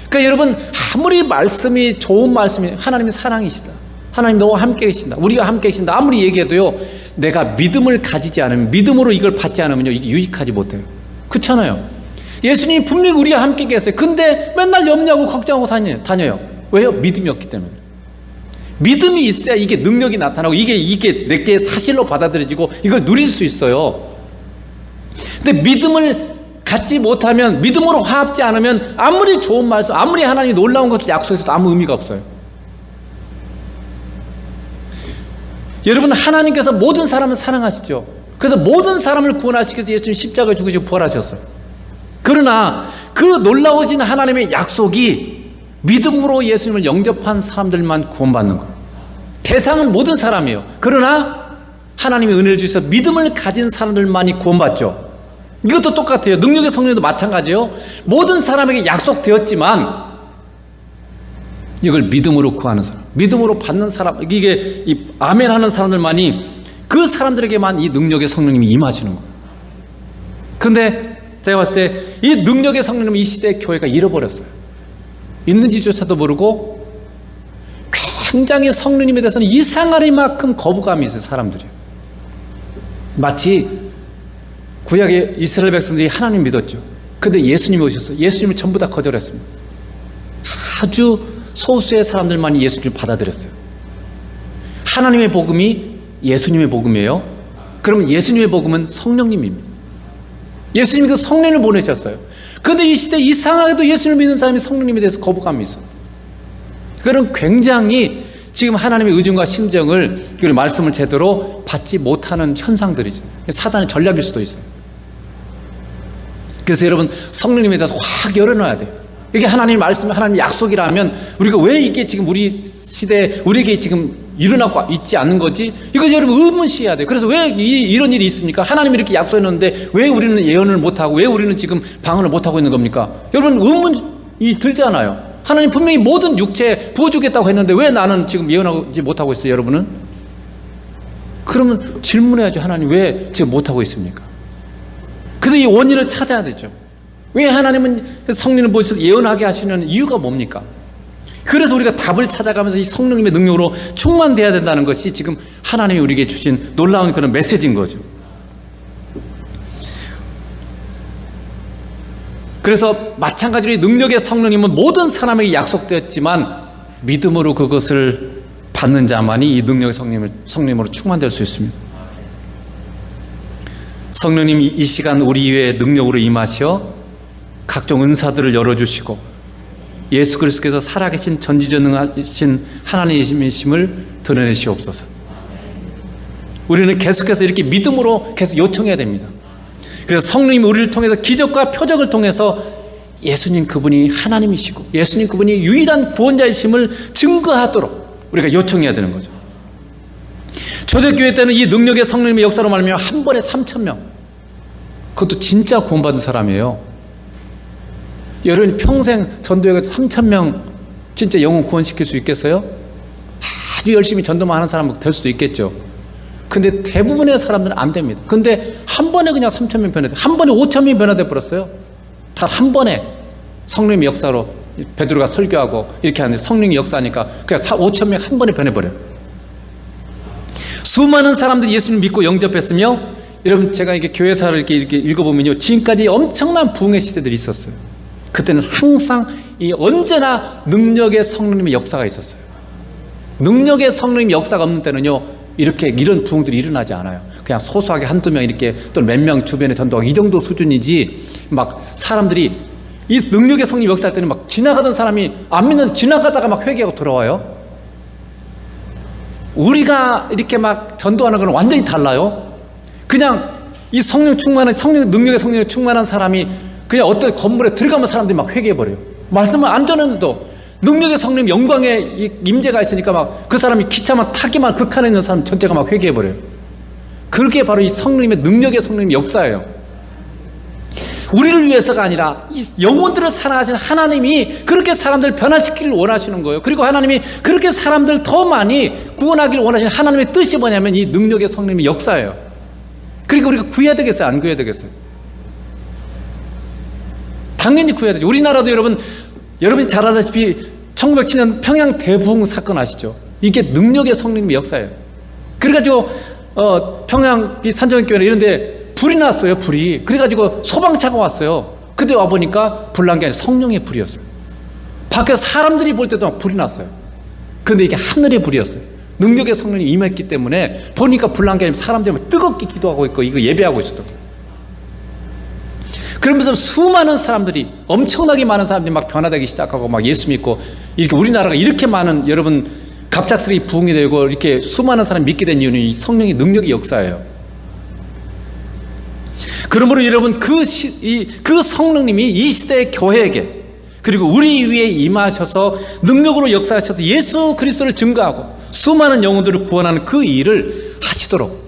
그러니까 여러분, 아무리 말씀이 좋은 말씀이, 하나님이 사랑이시다, 하나님 너와 함께 계신다, 우리가 함께 계신다 아무리 얘기해도요, 내가 믿음을 가지지 않으면, 믿음으로 이걸 받지 않으면요, 이게 유익하지 못해요. 그렇잖아요. 예수님이 분명히 우리와 함께 계세요. 근데 맨날 염려하고 걱정하고 다녀요. 왜요? 믿음이 없기 때문에. 믿음이 있어야 이게 능력이 나타나고 이게 내게 사실로 받아들여지고 이걸 누릴 수 있어요. 근데 믿음을 갖지 못하면, 믿음으로 화합지 않으면 아무리 좋은 말씀, 아무리 하나님이 놀라운 것을 약속해서도 아무 의미가 없어요. 여러분, 하나님께서 모든 사람을 사랑하시죠. 그래서 모든 사람을 구원하시기 위해서 예수님 십자가에 죽으시고 부활하셨어요. 그러나 그 놀라우신 하나님의 약속이 믿음으로 예수님을 영접한 사람들만 구원받는 거예요. 대상은 모든 사람이에요. 그러나 하나님이 은혜를 주셔서 믿음을 가진 사람들만이 구원받죠. 이것도 똑같아요. 능력의 성령도 마찬가지예요. 모든 사람에게 약속되었지만 이걸 믿음으로 구하는 사람, 믿음으로 받는 사람, 이게 이 아멘 하는 사람들만이, 그 사람들에게만 이 능력의 성령님이 임하시는 거예요. 그런데 제가 봤을 때 이 능력의 성령님은 이 시대의 교회가 잃어버렸어요. 있는지조차도 모르고 굉장히 성령님에 대해서는 이상하리만큼 거부감이 있어요. 사람들이 마치 구약의 이스라엘 백성들이 하나님 믿었죠. 근데 예수님이 오셨어요. 예수님을 전부 다 거절했습니다. 아주 소수의 사람들만이 예수님을 받아들였어요. 하나님의 복음이 예수님의 복음이에요. 그러면 예수님의 복음은 성령님입니다. 예수님이 그 성령을 보내셨어요. 그런데 이 시대에 이상하게도 예수님을 믿는 사람이 성령님에 대해서 거부감이 있어요. 그런 굉장히 지금 하나님의 의중과 심정을, 말씀을 제대로 받지 못하는 현상들이죠. 사단의 전략일 수도 있어요. 그래서 여러분, 성령님에 대해서 확 열어놔야 돼요. 이게 하나님의 말씀, 하나님의 약속이라면 우리가 왜 이게 지금 우리 시대에 우리에게 지금 일어나고 있지 않는 거지? 이걸 여러분 의문시해야 돼요. 그래서 왜 이런 일이 있습니까? 하나님이 이렇게 약속했는데 왜 우리는 예언을 못하고, 왜 우리는 지금 방언을 못하고 있는 겁니까? 여러분, 의문이 들잖아요. 하나님 분명히 모든 육체에 부어주겠다고 했는데 왜 나는 지금 예언하지 못하고 있어요, 여러분은? 그러면 질문해야죠. 하나님 왜 지금 못하고 있습니까? 그래서 이 원인을 찾아야 되죠. 왜 하나님은 성령을 보셔서 예언하게 하시는 이유가 뭡니까? 그래서 우리가 답을 찾아가면서 이 성령님의 능력으로 충만돼야 된다는 것이 지금 하나님이 우리에게 주신 놀라운 그런 메시지인 거죠. 그래서 마찬가지로 능력의 성령님은 모든 사람에게 약속되었지만 믿음으로 그것을 받는 자만이 이 능력의 성령으로 충만될 수 있습니다. 성령님 이 시간 우리 위에 능력으로 임하셔 각종 은사들을 열어주시고 예수 그리스도께서 살아계신 전지전능하신 하나님이심을 드러내시옵소서. 우리는 계속해서 이렇게 믿음으로 계속 요청해야 됩니다. 그래서 성령님이 우리를 통해서 기적과 표적을 통해서 예수님 그분이 하나님이시고 예수님 그분이 유일한 구원자이심을 증거하도록 우리가 요청해야 되는 거죠. 초대교회 때는 이 능력의 성령님의 역사로 말하면 한 번에 3,000명, 그것도 진짜 구원받은 사람이에요. 여러분이 평생 전도에 가서 3,000명 진짜 영혼 구원시킬 수 있겠어요? 아주 열심히 전도만 하는 사람은 될 수도 있겠죠. 근데 대부분의 사람들은 안 됩니다. 근데 한 번에 그냥 3,000명 변화돼, 한 번에 5,000명이 변화돼 버렸어요. 단 한 번에 성령의 역사로 베드로가 설교하고 이렇게 하는데 성령의 역사니까 그냥 5,000명 한 번에 변해버려요. 수많은 사람들이 예수님 믿고 영접했으며, 여러분 제가 이렇게 교회사를 이렇게 읽어보면요, 지금까지 엄청난 부흥의 시대들이 있었어요. 그때는 항상 언제나 능력의 성령님의 역사가 있었어요. 능력의 성령님 역사가 없는 때는요, 이런 부흥들이 일어나지 않아요. 그냥 소소하게 한두 명 이렇게 또 몇 명 주변에 전도하고 이 정도 수준이지, 막 사람들이 이 능력의 성령 역사할 때는 막 지나가던 사람이 안 믿는 지나가다가 막 회개하고 돌아와요. 우리가 이렇게 막 전도하는 건 완전히 달라요. 그냥 이 성령 충만한 능력의 성령에 충만한 사람이 그냥 어떤 건물에 들어가면 사람들이 막 회개해버려요. 말씀을 안 전했는데도 능력의 성령 영광의 임재가 있으니까 막 그 사람이 기차만 타기만 극한에 있는 사람 전체가 막 회개해버려요. 그게 바로 이 성령님의 능력의 성령 역사예요. 우리를 위해서가 아니라 이 영혼들을 사랑하시는 하나님이 그렇게 사람들을 변화시키기를 원하시는 거예요. 그리고 하나님이 그렇게 사람들을 더 많이 구원하기를 원하시는 하나님의 뜻이 뭐냐면 이 능력의 성령의 역사예요. 그러니까 우리가 구해야 되겠어요? 안 구해야 되겠어요? 당연히 구해야 되죠. 우리나라도 여러분이 잘 알다시피 1907년 평양 대부흥 사건 아시죠? 이게 능력의 성령님의 역사예요. 그래가지고 평양 산정교회 이런 데 불이 났어요. 불이. 그래가지고 소방차가 왔어요. 근데 와보니까 불난 게 아니라 성령의 불이었어요. 밖에서 사람들이 볼 때도 막 불이 났어요. 근데 이게 하늘의 불이었어요. 능력의 성령이 임했기 때문에 보니까 불난 게 아니라 사람들이 막 뜨겁게 기도하고 있고 이거 예배하고 있었던. 그러면서 수많은 사람들이, 엄청나게 많은 사람들이 막 변화되기 시작하고 막 예수 믿고, 이렇게 우리나라가 이렇게 많은, 여러분 갑작스레 부흥이 되고 이렇게 수많은 사람이 믿게 된 이유는 이 성령의 능력의 역사예요. 그러므로 여러분 그 성령님이 이 시대의 교회에게 그리고 우리 위에 임하셔서 능력으로 역사하셔서 예수 그리스도를 증거하고 수많은 영혼들을 구원하는 그 일을 하시도록,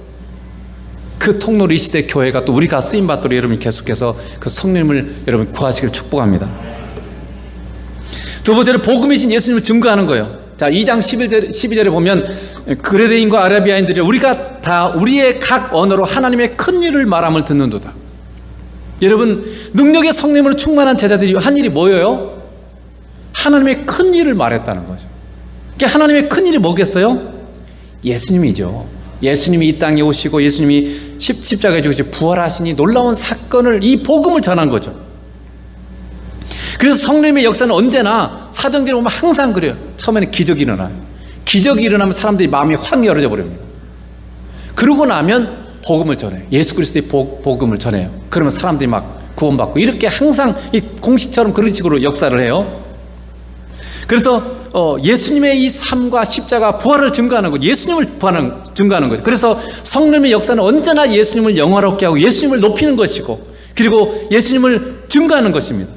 그 통로로 이 시대 교회가 또 우리가 쓰임받도록 여러분이 계속해서 그 성령님을 여러분 구하시기를 축복합니다. 두 번째로 복음이신 예수님을 증거하는 거예요. 자, 2장 12절에 보면 그레데인과 아라비아인들이 우리가 다 우리의 각 언어로 하나님의 큰 일을 말함을 듣는도다. 여러분 능력의 성령으로 충만한 제자들이 한 일이 뭐예요? 하나님의 큰 일을 말했다는 거죠. 그러니까 하나님의 큰 일이 뭐겠어요? 예수님이죠. 예수님이 이 땅에 오시고 예수님이 십자가에 죽으시고 부활하시니 놀라운 사건을, 이 복음을 전한 거죠. 그래서 성령님의 역사는 언제나 사도행전에 보면 항상 그래요. 처음에는 기적이 일어나요. 기적이 일어나면 사람들이 마음이 확 열어져 버립니다. 그러고 나면 복음을 전해요. 예수 그리스도의 복음을 전해요. 그러면 사람들이 막 구원받고, 이렇게 항상 이 공식처럼 그런 식으로 역사를 해요. 그래서 예수님의 이 삶과 십자가 부활을 증거하는 거죠. 예수님을 증거하는 거죠. 그래서 성령의 역사는 언제나 예수님을 영화롭게 하고 예수님을 높이는 것이고, 그리고 예수님을 증거하는 것입니다.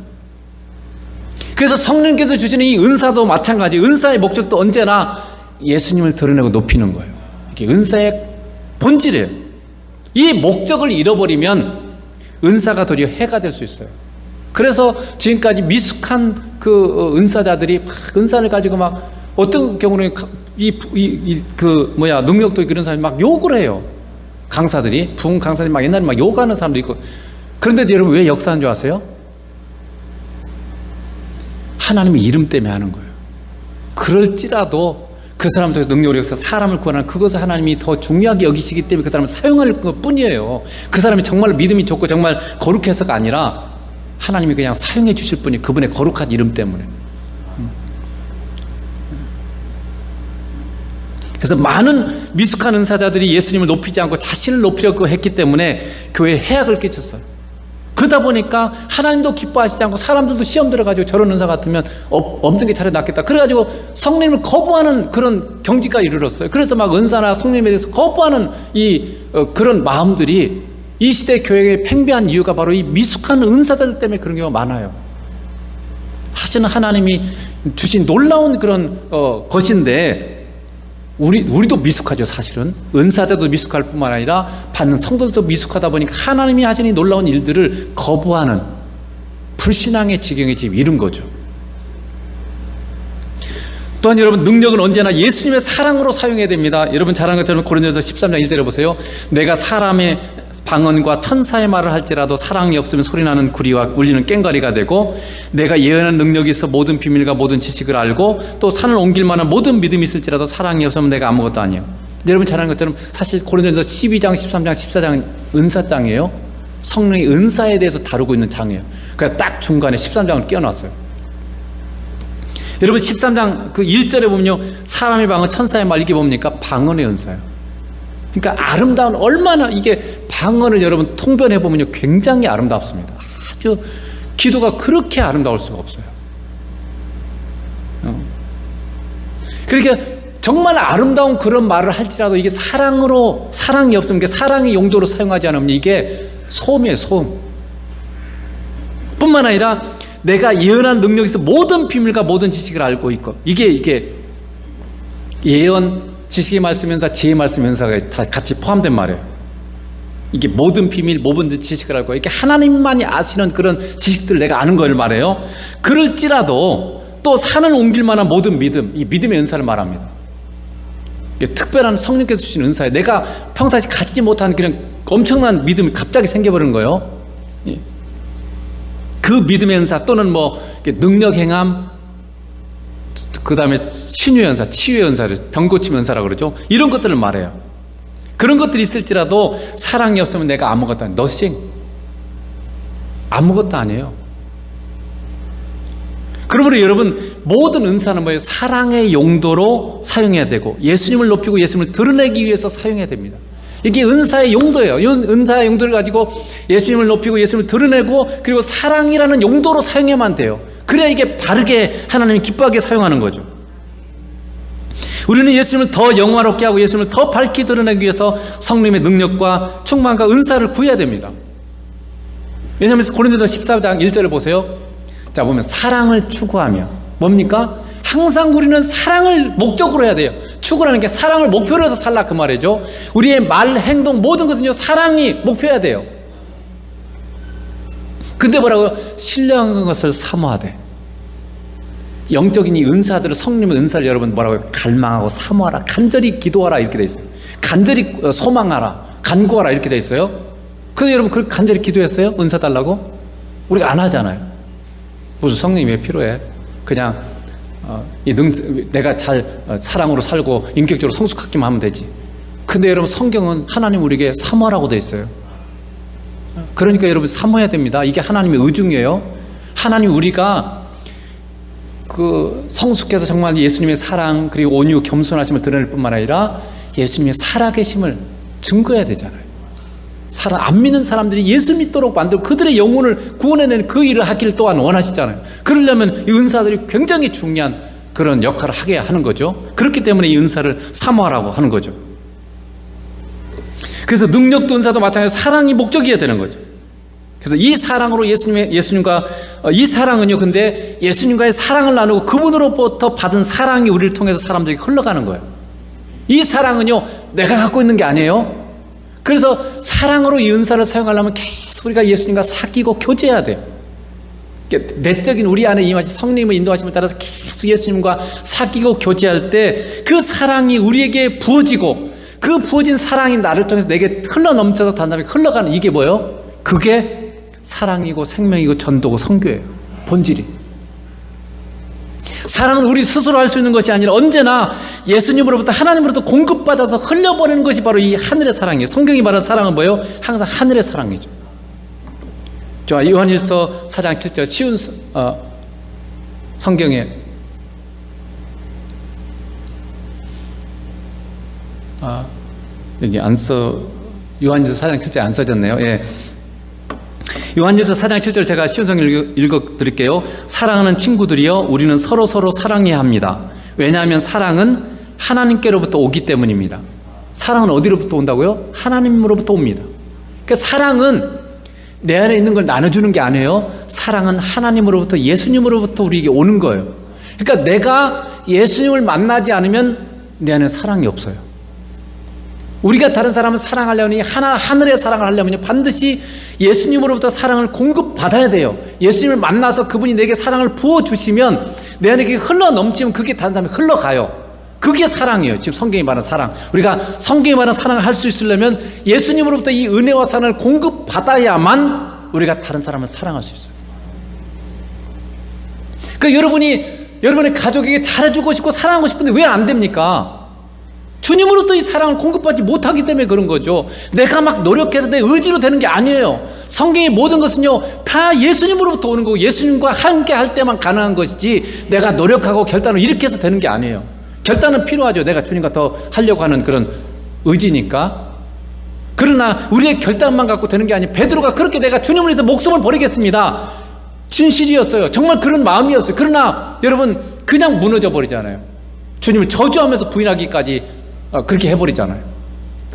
그래서 성령께서 주시는 이 은사도 마찬가지, 은사의 목적도 언제나 예수님을 드러내고 높이는 거예요. 이게 은사의 본질이에요. 이 목적을 잃어버리면 은사가 도리어 해가 될 수 있어요. 그래서 지금까지 미숙한 그 은사자들이 막 은사를 가지고 막 어떤 경우는 능력도 있고 이런 사람이 막 욕을 해요. 강사들이, 부흥 강사들이 막 옛날에 막 욕하는 사람도 있고. 그런데 여러분 왜 역사하는 줄 아세요? 하나님의 이름 때문에 하는 거예요. 그럴지라도 그 사람 통해서 능력으로 역사, 사람을 구원하는 그것을 하나님이 더 중요하게 여기시기 때문에 그 사람을 사용할 것 뿐이에요. 그 사람이 정말 믿음이 좋고 정말 거룩해서가 아니라 하나님이 그냥 사용해 주실 뿐이, 그분의 거룩한 이름 때문에. 그래서 많은 미숙한 은사자들이 예수님을 높이지 않고 자신을 높이려고 했기 때문에 교회에 해악을 끼쳤어요. 그러다 보니까 하나님도 기뻐하시지 않고 사람들도 시험 들어가지고 저런 은사 같으면 없는 게 차라리 낫겠다. 그래가지고 성령님을 거부하는 그런 경지까지 이르렀어요. 그래서 막 은사나 성령님에 대해서 거부하는 그런 마음들이 이 시대 교회에 팽배한 이유가 바로 이 미숙한 은사자들 때문에 그런 경우가 많아요. 사실은 하나님이 주신 놀라운 그런 것인데 우리도 미숙하죠. 사실은 은사자도 미숙할 뿐만 아니라 받는 성도들도 미숙하다 보니까 하나님이 하시는 놀라운 일들을 거부하는 불신앙의 지경에 지금 이른 거죠. 또한 여러분, 능력은 언제나 예수님의 사랑으로 사용해야 됩니다. 여러분 잘 아는 것처럼 고린도전서 13장 1절에 보세요. 내가 사람의 방언과 천사의 말을 할지라도 사랑이 없으면 소리나는 구리와 울리는 꽹과리가 되고, 내가 예언하는 능력이 있어 모든 비밀과 모든 지식을 알고 또 산을 옮길 만한 모든 믿음이 있을지라도 사랑이 없으면 내가 아무것도 아니에요. 여러분 잘 아는 것처럼 사실 고린도전서 12장, 13장, 14장 은사장이에요. 성령의 은사에 대해서 다루고 있는 장이에요. 그래서 딱 중간에 13장을 끼워놨어요. 여러분 13장 그 1절에 보면요, 사람의 방언 천사의 말, 이게 뭡니까? 방언의 은사예요. 그러니까 아름다운, 얼마나 이게 방언을 여러분 통변해 보면요 굉장히 아름답습니다. 아주 기도가 그렇게 아름다울 수가 없어요. 그러니까 정말 아름다운 그런 말을 할지라도 이게 사랑이 없으면, 사랑의 용도로 사용하지 않으면 이게 소음이에요, 소음. 뿐만 아니라 내가 예언한 능력이 있어 모든 비밀과 모든 지식을 알고 있고, 이게 예언, 지식의 말씀 연사, 지혜의 말씀 연사가 다 같이 포함된 말이에요. 이게 모든 비밀, 모든 지식을 알고, 이게 하나님만이 아시는 그런 지식들을 내가 아는 걸 말해요. 그럴지라도 또 산을 옮길 만한 모든 믿음, 이 믿음의 은사를 말합니다. 이게 특별한 성령께서 주신 은사예요. 내가 평상시 가지지 못한 그냥 엄청난 믿음이 갑자기 생겨버린 거예요. 그 믿음의 은사, 또는 능력 행함, 그 다음에 신유의 은사, 치유의 은사를 병고침 은사라고 그러죠. 이런 것들을 말해요. 그런 것들이 있을지라도 사랑이 없으면 내가 아무것도 아니에요. nothing. 아무것도 아니에요. 그러므로 여러분, 모든 은사는 뭐예요? 사랑의 용도로 사용해야 되고, 예수님을 높이고 예수님을 드러내기 위해서 사용해야 됩니다. 이게 은사의 용도예요. 은사의 용도를 가지고 예수님을 높이고 예수님을 드러내고, 그리고 사랑이라는 용도로 사용해야만 돼요. 그래야 이게 바르게 하나님이 기뻐하게 사용하는 거죠. 우리는 예수님을 더 영화롭게 하고 예수님을 더 밝게 드러내기 위해서 성령의 능력과 충만과 은사를 구해야 됩니다. 왜냐하면 고린도전서 14장 1절을 보세요. 자, 보면 사랑을 추구하며, 뭡니까? 항상 우리는 사랑을 목적으로 해야 돼요. 추구라는 게 사랑을 목표로 해서 살라, 그 말이죠. 우리의 말, 행동, 모든 것은요 사랑이 목표여야 돼요. 근데 뭐라고요? 신령한 것을 사모하되. 영적인 이 은사들을, 성령의 은사를 여러분 뭐라고요? 갈망하고 사모하라, 간절히 기도하라, 이렇게 돼 있어요. 간절히 소망하라, 간구하라, 이렇게 돼 있어요. 근데 여러분 그렇게 간절히 기도했어요? 은사 달라고? 우리가 안 하잖아요. 무슨 성령이 왜 필요해? 그냥 내가 잘 사랑으로 살고 인격적으로 성숙하기만 하면 되지. 근데 여러분 성경은 하나님 우리에게 사모하라고 돼 있어요. 그러니까 여러분 사모해야 됩니다. 이게 하나님의 의중이에요. 하나님 우리가 그 성숙해서 정말 예수님의 사랑, 그리고 온유 겸손하심을 드러낼 뿐만 아니라 예수님의 살아계심을 증거해야 되잖아요. 안 믿는 사람들이 예수 믿도록 만들고 그들의 영혼을 구원해내는 그 일을 하기를 또한 원하시잖아요. 그러려면 이 은사들이 굉장히 중요한 그런 역할을 하게 하는 거죠. 그렇기 때문에 이 은사를 사모하라고 하는 거죠. 그래서 능력도 은사도 마찬가지로 사랑이 목적이어야 되는 거죠. 그래서 이 사랑으로 예수님과 이 사랑은요, 근데 예수님과의 사랑을 나누고 그분으로부터 받은 사랑이 우리를 통해서 사람들에게 흘러가는 거예요. 이 사랑은요 내가 갖고 있는 게 아니에요. 그래서 사랑으로 이 은사를 사용하려면 계속 우리가 예수님과 사귀고 교제해야 돼요. 내적인 우리 안에 임하신 성령님의 인도하심을 따라서 계속 예수님과 사귀고 교제할 때 그 사랑이 우리에게 부어지고, 그 부어진 사랑이 나를 통해서 내게 흘러넘쳐서 단단하게 흘러가는, 이게 뭐예요? 그게 사랑이고 생명이고 전도고 선교예요. 본질이. 사랑은 우리 스스로 할 수 있는 것이 아니라 언제나 예수님으로부터, 하나님으로부터 공급받아서 흘려버리는 것이 바로 이 하늘의 사랑이에요. 성경이 말하는 사랑은 뭐예요? 항상 하늘의 사랑이죠. 자, 요한일서 4장 7절 쉬운 성경에 여기 요한일서 4장 7절 안 써졌네요. 예. 요한일서 4장 7절 제가 시온성 읽어드릴게요. 사랑하는 친구들이여, 우리는 서로 사랑해야 합니다. 왜냐하면 사랑은 하나님께로부터 오기 때문입니다. 사랑은 어디로부터 온다고요? 하나님으로부터 옵니다. 그러니까 사랑은 내 안에 있는 걸 나눠주는 게 아니에요. 사랑은 하나님으로부터, 예수님으로부터 우리에게 오는 거예요. 그러니까 내가 예수님을 만나지 않으면 내 안에 사랑이 없어요. 우리가 다른 사람을 사랑하려니, 하늘의 사랑을 하려면 반드시 예수님으로부터 사랑을 공급받아야 돼요. 예수님을 만나서 그분이 내게 사랑을 부어주시면 내 안에 그게 흘러 넘치면 그게 다른 사람이 흘러가요. 그게 사랑이에요. 지금 성경이 말하는 사랑. 우리가 성경이 말하는 사랑을 할 수 있으려면 예수님으로부터 이 은혜와 사랑을 공급받아야만 우리가 다른 사람을 사랑할 수 있어요. 그러니까 여러분의 가족에게 잘해주고 싶고 사랑하고 싶은데 왜 안 됩니까? 주님으로부터 이 사랑을 공급받지 못하기 때문에 그런 거죠. 내가 막 노력해서 내 의지로 되는 게 아니에요. 성경의 모든 것은요 다 예수님으로부터 오는 거고 예수님과 함께 할 때만 가능한 것이지 내가 노력하고 결단을 이렇게 해서 되는 게 아니에요. 결단은 필요하죠. 내가 주님과 더 하려고 하는 그런 의지니까. 그러나 우리의 결단만 갖고 되는 게 아니에요. 베드로가 그렇게 내가 주님을 위해서 목숨을 버리겠습니다, 진실이었어요. 정말 그런 마음이었어요. 그러나 여러분 그냥 무너져 버리잖아요. 주님을 저주하면서 부인하기까지 그렇게 해버리잖아요.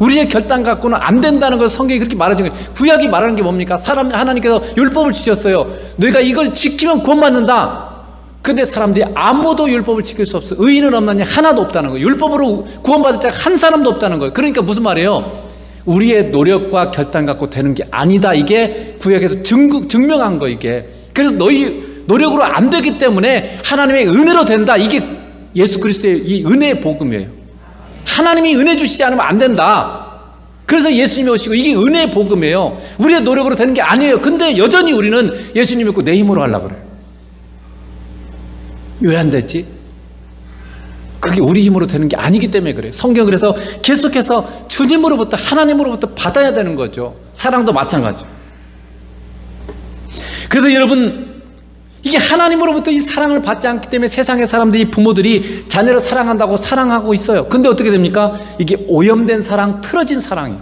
우리의 결단 갖고는 안 된다는 걸 성경이 그렇게 말해주는 거예요. 구약이 말하는 게 뭡니까? 하나님께서 율법을 주셨어요. 너희가 이걸 지키면 구원받는다. 근데 사람들이 아무도 율법을 지킬 수 없어. 의인은 없나니 하나도 없다는 거예요. 율법으로 구원받을 자가 한 사람도 없다는 거예요. 그러니까 무슨 말이에요? 우리의 노력과 결단 갖고 되는 게 아니다. 이게 구약에서 증명한 거 이게. 그래서 너희 노력으로 안 되기 때문에 하나님의 은혜로 된다. 이게 예수 그리스도의 이 은혜의 복음이에요. 하나님이 은혜 주시지 않으면 안 된다. 그래서 예수님이 오시고 이게 은혜의 복음이에요. 우리의 노력으로 되는 게 아니에요. 근데 여전히 우리는 예수님 믿고 내 힘으로 하려고 그래요. 왜 안 됐지? 그게 우리 힘으로 되는 게 아니기 때문에 그래요. 성경 그래서 계속해서 주님으로부터 하나님으로부터 받아야 되는 거죠. 사랑도 마찬가지죠. 그래서 여러분 이게 하나님으로부터 이 사랑을 받지 않기 때문에 세상의 사람들이 부모들이 자녀를 사랑한다고 사랑하고 있어요. 근데 어떻게 됩니까? 이게 오염된 사랑, 틀어진 사랑이에요.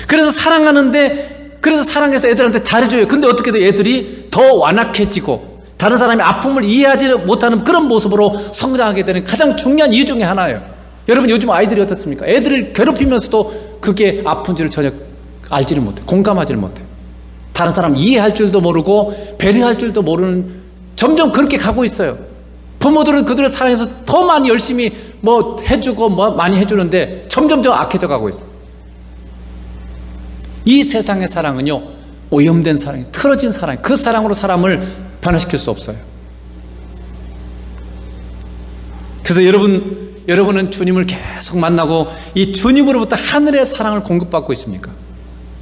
그래서 사랑하는데 그래서 사랑해서 애들한테 잘해줘요. 근데 어떻게 돼요? 애들이 더 완악해지고 다른 사람의 아픔을 이해하지 못하는 그런 모습으로 성장하게 되는 가장 중요한 이유 중에 하나예요. 여러분 요즘 아이들이 어떻습니까? 애들을 괴롭히면서도 그게 아픈지를 전혀 알지를 못해요. 공감하지를 못해요. 다른 사람 이해할 줄도 모르고 배려할 줄도 모르는 점점 그렇게 가고 있어요. 부모들은 그들을 사랑해서 더 많이 열심히 뭐 해주고 뭐 많이 해주는데 점점 악해져 가고 있어요. 이 세상의 사랑은요 오염된 사랑이에요. 틀어진 사랑이에요. 그 사랑으로 사람을 변화시킬 수 없어요. 그래서 여러분은 주님을 계속 만나고 이 주님으로부터 하늘의 사랑을 공급받고 있습니까?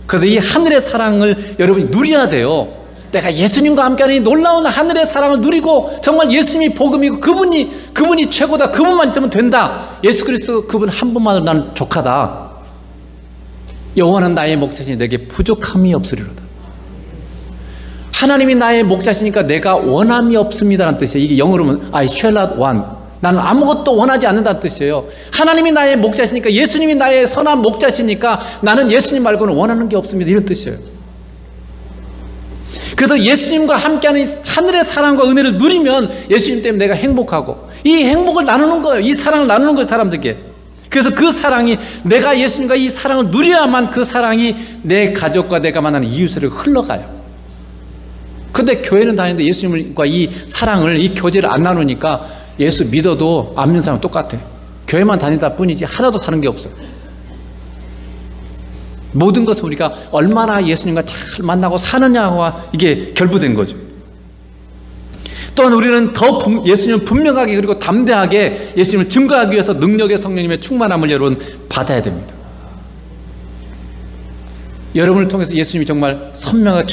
그래서 이 하늘의 사랑을 여러분이 누려야 돼요. 내가 예수님과 함께하는 이 놀라운 하늘의 사랑을 누리고 정말 예수님이 복음이고 그분이 최고다. 그분만 있으면 된다. 예수 그리스도 그분 한 분만으로 나는 족하다. 여호와는 나의 목자시니 내게 부족함이 없으리로다. 하나님이 나의 목자시니까 내가 원함이 없습니다라는 뜻이에요. 이게 영어로는 I shall not want. 나는 아무것도 원하지 않는다는 뜻이에요. 하나님이 나의 목자시니까, 예수님이 나의 선한 목자시니까 나는 예수님 말고는 원하는 게 없습니다. 이런 뜻이에요. 그래서 예수님과 함께하는 하늘의 사랑과 은혜를 누리면 예수님 때문에 내가 행복하고 이 행복을 나누는 거예요. 이 사랑을 나누는 거예요, 사람들에게. 그래서 그 사랑이 내가 예수님과 이 사랑을 누려야만 그 사랑이 내 가족과 내가 만나는 이웃에게 흘러가요. 근데 교회는 다니는데 예수님과 이 사랑을, 이 교제를 안 나누니까 예수 믿어도 안 믿는 사람은 똑같아. 교회만 다니다 뿐이지 하나도 다른 게 없어요. 모든 것은 우리가 얼마나 예수님과 잘 만나고 사느냐와 이게 결부된 거죠. 또한 우리는 더 예수님을 분명하게 그리고 담대하게 예수님을 증거하기 위해서 능력의 성령님의 충만함을 여러분 받아야 됩니다. 여러분을 통해서 예수님이 정말 선명하게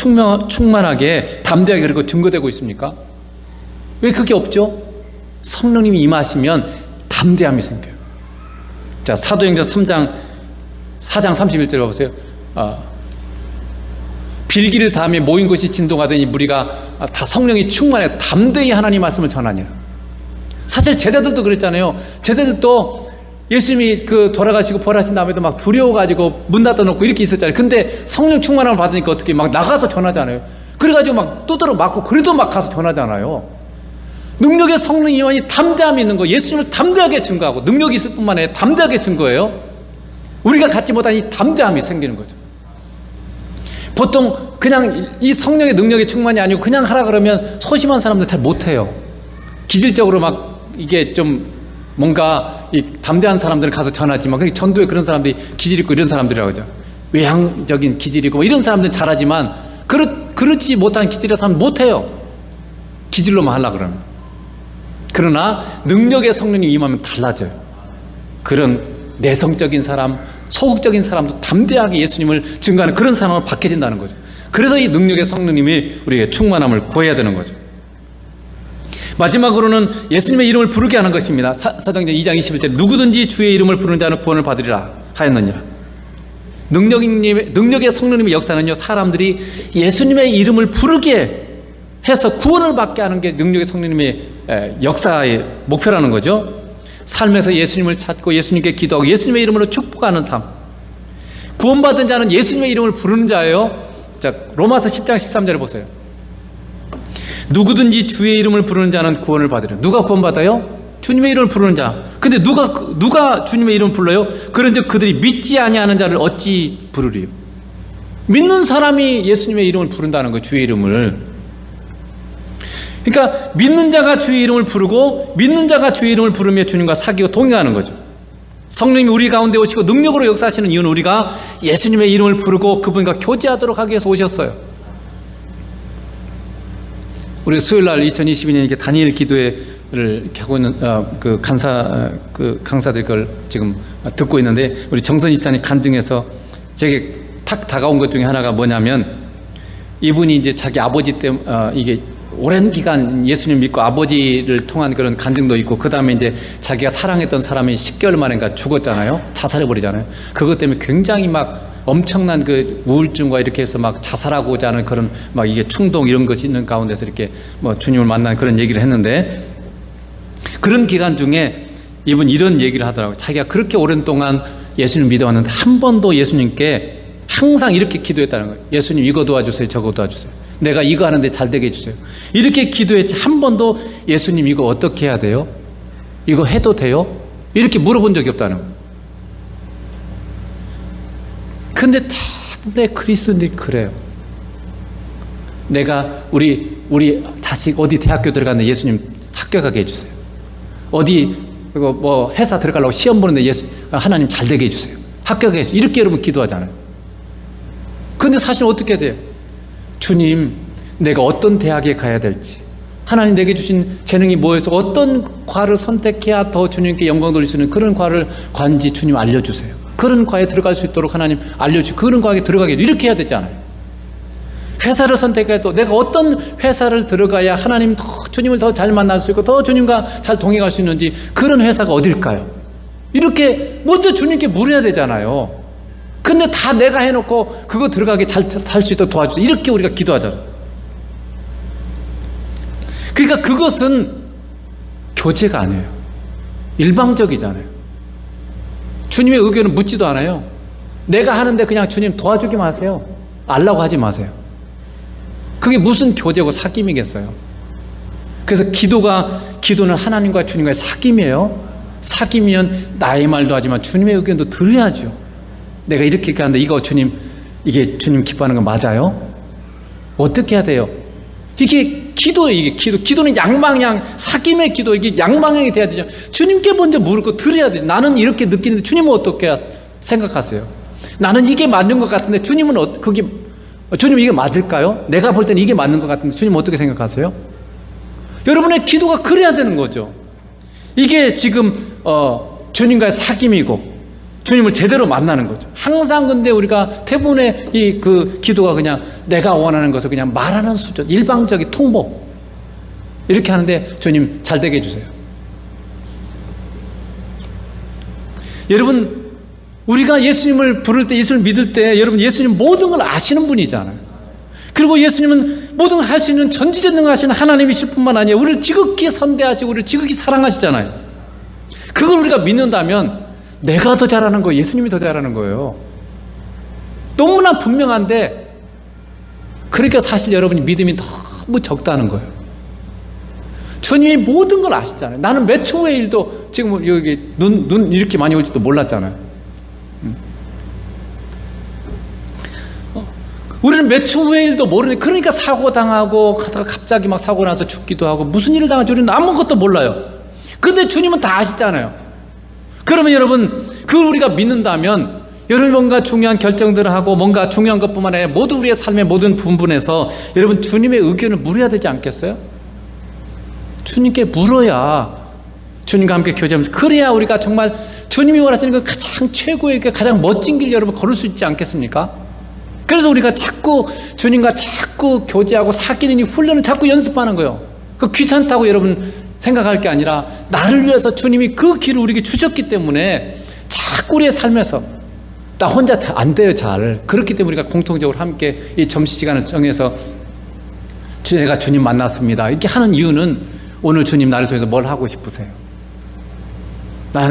충만하게 담대하게 그리고 증거되고 있습니까? 왜 그게 없죠? 성령님이 임하시면 담대함이 생겨요. 자, 사도행전 4장 31절 봐보세요. 빌기를 다음에 모인 곳이 진동하더니 무리가 다 성령이 충만해 담대히 하나님 말씀을 전하니라. 사실 제자들도 그랬잖아요. 제자들도 예수님이 그 돌아가시고 부활하신 다음에도 막 두려워가지고 문 닫아놓고 이렇게 있었잖아요. 근데 성령 충만함을 받으니까 어떻게 막 나가서 전하잖아요. 그래가지고 막 두드러 맞고 그래도 막 가서 전하잖아요. 능력의 성령 임함이 담대함이 있는 거, 예수님을 담대하게 증거하고 능력이 있을 뿐만 아니라 담대하게 증거해요. 우리가 갖지 못한 이 담대함이 생기는 거죠. 보통 그냥 이 성령의 능력이 충만이 아니고 그냥 하라 그러면 소심한 사람들 잘 못해요. 기질적으로 막 이게 좀 뭔가 이 담대한 사람들은 가서 전하지만 전도에 그런 사람들이 기질 있고 이런 사람들이라고 하죠. 외향적인 기질이고 뭐 이런 사람들은 잘하지만 그렇지 못한 기질의 사람은 못해요. 기질로만 하려고 그러면. 그러나 능력의 성령이 임하면 달라져요. 그런 내성적인 사람, 소극적인 사람도 담대하게 예수님을 증거하는 그런 사람으로 바뀌어진다는 거죠. 그래서 이 능력의 성령님이 우리에게 충만함을 구해야 되는 거죠. 마지막으로는 예수님의 이름을 부르게 하는 것입니다. 사도행전 2장 21절 누구든지 주의 이름을 부르는 자는 구원을 받으리라 하였느니라. 능력의 성령님의 역사는요, 사람들이 예수님의 이름을 부르게 해서 구원을 받게 하는 게 능력의 성령님의 역사의 목표라는 거죠. 삶에서 예수님을 찾고 예수님께 기도하고 예수님의 이름으로 축복하는 삶. 구원받은 자는 예수님의 이름을 부르는 자예요. 자, 로마서 10장 13절을 보세요. 누구든지 주의 이름을 부르는 자는 구원을 받으리라. 누가 구원받아요? 주님의 이름을 부르는 자. 근데 누가 주님의 이름을 불러요? 그런즉 그들이 믿지 아니하는 자를 어찌 부르리요? 믿는 사람이 예수님의 이름을 부른다는 거예요. 주의 이름을. 그러니까 믿는 자가 주의 이름을 부르고 믿는 자가 주의 이름을 부르며 주님과 사귀고 동행하는 거죠. 성령님이 우리 가운데 오시고 능력으로 역사하시는 이유는 우리가 예수님의 이름을 부르고 그분과 교제하도록 하기 위해서 오셨어요. 우리 수요일날 2022년 이렇게 다니엘 기도회를 이렇게 하고 있는 강사들 걸 지금 듣고 있는데, 우리 정선 이사님 간증해서 제게 탁 다가온 것 중에 하나가 뭐냐면, 이분이 이제 자기 아버지 때문에 이게 오랜 기간 예수님 믿고 아버지를 통한 그런 간증도 있고, 그 다음에 이제 자기가 사랑했던 사람이 10개월 만에 죽었잖아요. 자살해버리잖아요. 그것 때문에 굉장히 막 엄청난 그 우울증과 이렇게 해서 막 자살하고자 하는 그런 막 이게 충동 이런 것이 있는 가운데서 이렇게 뭐 주님을 만난 그런 얘기를 했는데, 그런 기간 중에 이분 이런 얘기를 하더라고요. 자기가 그렇게 오랜 동안 예수님 믿어왔는데 한 번도 예수님께 항상 이렇게 기도했다는 거예요. 예수님 이거 도와주세요, 저거 도와주세요. 내가 이거 하는데 잘 되게 해주세요. 이렇게 기도했지 한 번도 예수님 이거 어떻게 해야 돼요? 이거 해도 돼요? 이렇게 물어본 적이 없다는 거예요. 근데 대부분의 그리스도인들이 그래요. 내가 우리 자식 어디 대학교 들어갔는데 예수님 합격하게 해주세요. 어디 뭐 회사 들어가려고 시험 보는데 하나님 잘 되게 해주세요. 합격하게 해주세요. 이렇게 여러분 기도하잖아요. 근데 사실 어떻게 돼요? 주님, 내가 어떤 대학에 가야 될지, 하나님 내게 주신 재능이 뭐여서 어떤 과를 선택해야 더 주님께 영광 돌릴 수 있는 그런 과를 관지 주님 알려주세요. 그런 과에 들어갈 수 있도록 하나님 알려주시고 그런 과에 들어가기를 이렇게 해야 되잖아요. 회사를 선택해도 내가 어떤 회사를 들어가야 하나님 더 주님을 더 잘 만날 수 있고 더 주님과 잘 동행할 수 있는지, 그런 회사가 어딜까요? 이렇게 먼저 주님께 물어야 되잖아요. 근데 다 내가 해놓고 그거 들어가게 잘 할 수 있도록 도와주세요. 이렇게 우리가 기도하잖아요. 그러니까 그것은 교제가 아니에요. 일방적이잖아요. 주님의 의견은 묻지도 않아요. 내가 하는데 그냥 주님 도와주기만 하세요. 알라고 하지 마세요. 그게 무슨 교제고 사귐이겠어요. 그래서 기도는 하나님과 주님과의 사귐이에요. 사귐이면 나의 말도 하지만 주님의 의견도 들어야죠. 내가 이렇게 하는데 이거 이게 주님 기뻐하는 거 맞아요? 어떻게 해야 돼요? 이게 기도예요. 이게 기도는 양방향, 사귐의 기도, 이게 양방향이 돼야 되죠. 주님께 먼저 물고 드려야 돼요. 나는 이렇게 느끼는데 주님은 어떻게 생각하세요? 나는 이게 맞는 것 같은데 주님은 주님 이게 맞을까요? 내가 볼 때는 이게 맞는 것 같은데 주님 어떻게 생각하세요? 여러분의 기도가 그래야 되는 거죠. 이게 지금 주님과의 사귐이고 주님을 제대로 만나는 거죠. 항상 근데 우리가 대부분의 그 기도가 그냥 내가 원하는 것을 그냥 말하는 수준, 일방적인 통보 이렇게 하는데 주님 잘 되게 해주세요. 여러분, 우리가 예수님을 부를 때, 예수님을 믿을 때, 여러분 예수님 모든 걸 아시는 분이잖아요. 그리고 예수님은 모든 걸 할 수 있는 전지전능하신 하나님이실 뿐만 아니라 우리를 지극히 선대하시고 우리를 지극히 사랑하시잖아요. 그걸 우리가 믿는다면 내가 더 잘하는 거예요? 예수님이 더 잘하는 거예요? 너무나 분명한데, 그러니까 사실 여러분이 믿음이 너무 적다는 거예요. 주님이 모든 걸 아시잖아요. 나는 몇 초 후의 일도 지금 여기 눈 이렇게 많이 올지도 몰랐잖아요. 우리는 몇 초 후의 일도 모르니, 그러니까 사고 당하고 가다가 갑자기 막 사고 나서 죽기도 하고 무슨 일을 당할지 우리는 아무것도 몰라요. 근데 주님은 다 아시잖아요. 그러면 여러분, 그걸 우리가 믿는다면 여러분 뭔가 중요한 결정들을 하고 뭔가 중요한 것뿐만 아니라 모든 우리의 삶의 모든 부분에서 여러분 주님의 의견을 물어야 되지 않겠어요? 주님께 물어야 주님과 함께 교제하면서, 그래야 우리가 정말 주님이 원하시는 그 가장 최고의 가장 멋진 길 여러분 걸을 수 있지 않겠습니까? 그래서 우리가 자꾸 주님과 자꾸 교제하고 사귀는 이 훈련을 자꾸 연습하는 거예요. 그 귀찮다고 여러분 생각할 게 아니라 나를 위해서 주님이 그 길을 우리에게 주셨기 때문에 자꾸 우리의 삶에서 나 혼자 안 돼요, 잘. 그렇기 때문에 우리가 공통적으로 함께 이 점심시간을 정해서 내가 주님 만났습니다 이렇게 하는 이유는, 오늘 주님 나를 통해서 뭘 하고 싶으세요?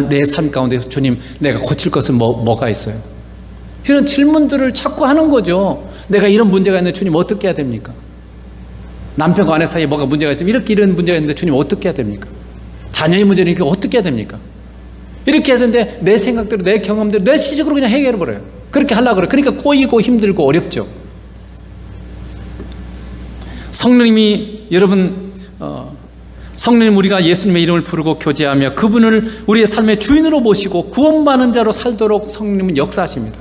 내 삶 가운데 주님 내가 고칠 것은 뭐가 있어요? 이런 질문들을 자꾸 하는 거죠. 내가 이런 문제가 있는데 주님 어떻게 해야 됩니까? 남편과 아내 사이에 뭐가 문제가 있으면 이런 문제가 있는데 주님 어떻게 해야 됩니까? 자녀의 문제니까 어떻게 해야 됩니까? 이렇게 해야 되는데 내 생각대로, 내 경험대로, 내 시적으로 그냥 해결해버려요. 그렇게 하려고 그래요. 그러니까 꼬이고 힘들고 어렵죠. 성령님이 여러분, 성령님, 우리가 예수님의 이름을 부르고 교제하며 그분을 우리의 삶의 주인으로 모시고 구원받는 자로 살도록 성령님은 역사하십니다.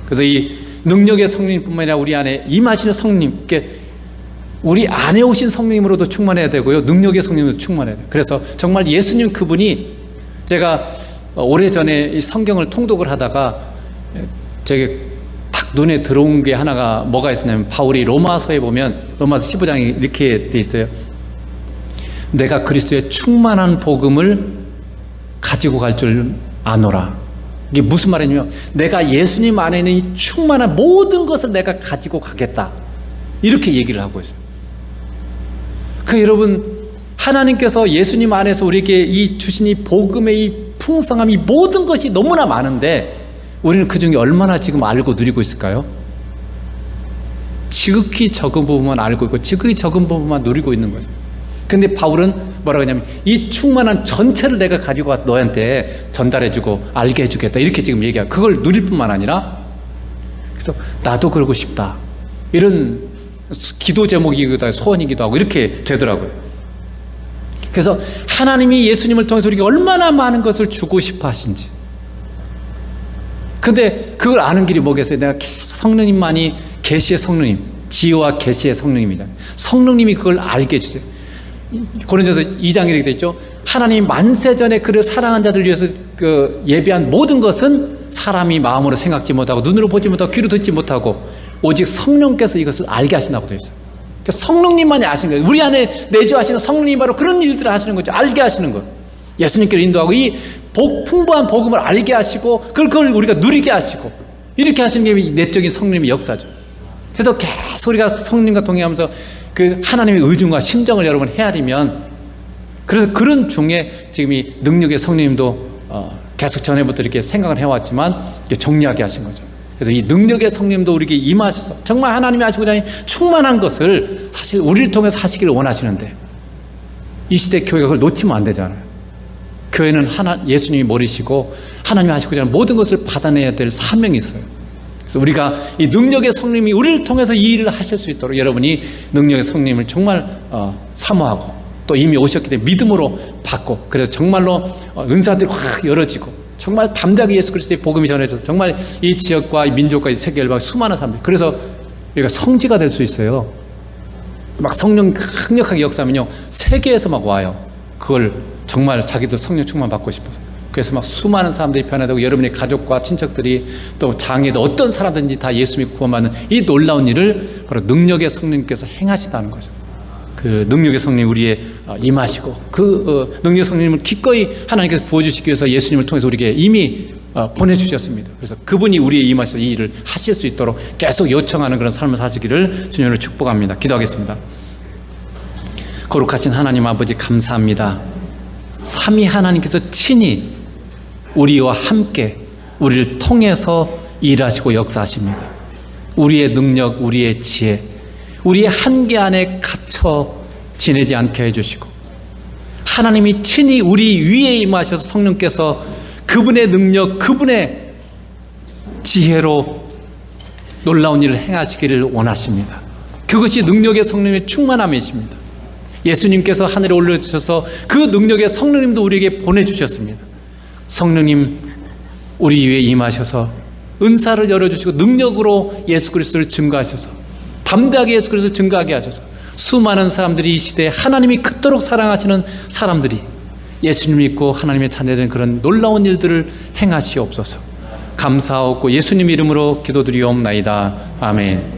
그래서 이 능력의 성령님뿐만 아니라 우리 안에 임하시는 성령님께, 우리 안에 오신 성령님으로도 충만해야 되고요, 능력의 성령님으로 충만해야 돼요. 그래서 정말 예수님 그분이, 제가 오래전에 이 성경을 통독을 하다가 제게 딱 눈에 들어온 게 하나가 뭐가 있었냐면, 바울이 로마서에 보면 로마서 15장에 이렇게 돼 있어요. 내가 그리스도의 충만한 복음을 가지고 갈 줄 아노라. 이게 무슨 말이냐면, 내가 예수님 안에 있는 이 충만한 모든 것을 내가 가지고 가겠다, 이렇게 얘기를 하고 있어요. 그 여러분, 하나님께서 예수님 안에서 우리에게 이 주신 이 복음의 이 풍성함, 이 모든 것이 너무나 많은데 우리는 그 중에 얼마나 지금 알고 누리고 있을까요? 지극히 적은 부분만 알고 있고 지극히 적은 부분만 누리고 있는 거죠. 근데 바울은 뭐라고 하냐면, 이 충만한 전체를 내가 가지고 와서 너한테 전달해주고 알게 해주겠다, 이렇게 지금 얘기해요. 그걸 누릴 뿐만 아니라, 그래서 나도 그러고 싶다, 이런 기도 제목이기도 하고 소원이기도 하고 이렇게 되더라고요. 그래서 하나님이 예수님을 통해서 우리에게 얼마나 많은 것을 주고 싶어 하신지. 근데 그걸 아는 길이 뭐겠어요? 내가 계속 성령님만이, 계시의 성령님, 지혜와 계시의 성령님이잖아요. 성령님이 그걸 알게 해주세요. 고린도서 2장에 이렇게 돼 있죠. 하나님이 만세전에 그를 사랑한 자들 위해서 예비한 모든 것은 사람이 마음으로 생각지 못하고 눈으로 보지 못하고 귀로 듣지 못하고 오직 성령께서 이것을 알게 하신다고 되어 있어요. 그러니까 성령님만이 아시는 거예요. 우리 안에 내주하시는 성령님이 바로 그런 일들을 하시는 거죠. 알게 하시는 거예요. 예수님께로 인도하고 이 풍부한 복음을 알게 하시고 그걸 우리가 누리게 하시고, 이렇게 하시는 게 내적인 성령님의 역사죠. 그래서 계속 우리가 성령님과 동행하면서 그 하나님의 의중과 심정을 여러분 헤아리면, 그래서 그런 중에 지금 이 능력의 성령님도 계속 전에부터 이렇게 생각을 해왔지만 이렇게 정리하게 하신 거죠. 그래서 이 능력의 성령님도 우리에게 임하셔서 정말 하나님이 하시고자 하는 충만한 것을 사실 우리를 통해서 하시기를 원하시는데, 이 시대 교회가 그걸 놓치면 안 되잖아요. 교회는 예수님이 머리시고 하나님이 하시고자 하는 모든 것을 받아내야 될 사명이 있어요. 그래서 우리가 이 능력의 성령님이 우리를 통해서 이 일을 하실 수 있도록 여러분이 능력의 성령님을 정말 사모하고, 또 이미 오셨기 때문에 믿음으로 받고, 그래서 정말로 은사들이 확 열어지고 정말 담대하게 예수 그리스도의 복음이 전해져서 정말 이 지역과 이 민족과 이 세계 열방 수많은 사람들이, 그래서 여기가 성지가 될 수 있어요. 막 성령 강력하게 역사하면요, 세계에서 막 와요. 그걸 정말 자기도 성령 충만 받고 싶어서. 그래서 막 수많은 사람들이 변화되고 여러분의 가족과 친척들이 또 장애도 어떤 사람든지 다 예수 믿고 구원받는 이 놀라운 일을 바로 능력의 성령님께서 행하시다는 거죠. 그 능력의 성령이 우리에 임하시고 그 능력의 성령님을 기꺼이 하나님께서 부어주시기 위해서 예수님을 통해서 우리에게 이미 보내주셨습니다. 그래서 그분이 우리에 임하셔서 이 일을 하실 수 있도록 계속 요청하는 그런 삶을 사시기를 주님으로 축복합니다. 기도하겠습니다. 거룩하신 하나님 아버지, 감사합니다. 삼위 하나님께서 친히 우리와 함께 우리를 통해서 일하시고 역사하십니다. 우리의 능력, 우리의 지혜, 우리의 한계 안에 갇혀 지내지 않게 해주시고 하나님이 친히 우리 위에 임하셔서 성령께서 그분의 능력, 그분의 지혜로 놀라운 일을 행하시기를 원하십니다. 그것이 능력의 성령의 충만함이십니다. 예수님께서 하늘에 올려주셔서 그 능력의 성령님도 우리에게 보내주셨습니다. 성령님 우리 위에 임하셔서 은사를 열어주시고 능력으로 예수 그리스도를 증거하셔서 담대하게 예수 그리스도를 증거하게 하셔서 수많은 사람들이 이 시대에 하나님이 그토록 사랑하시는 사람들이 예수님 믿고 하나님의 자녀된 그런 놀라운 일들을 행하시옵소서. 감사하옵고 예수님 이름으로 기도드리옵나이다. 아멘.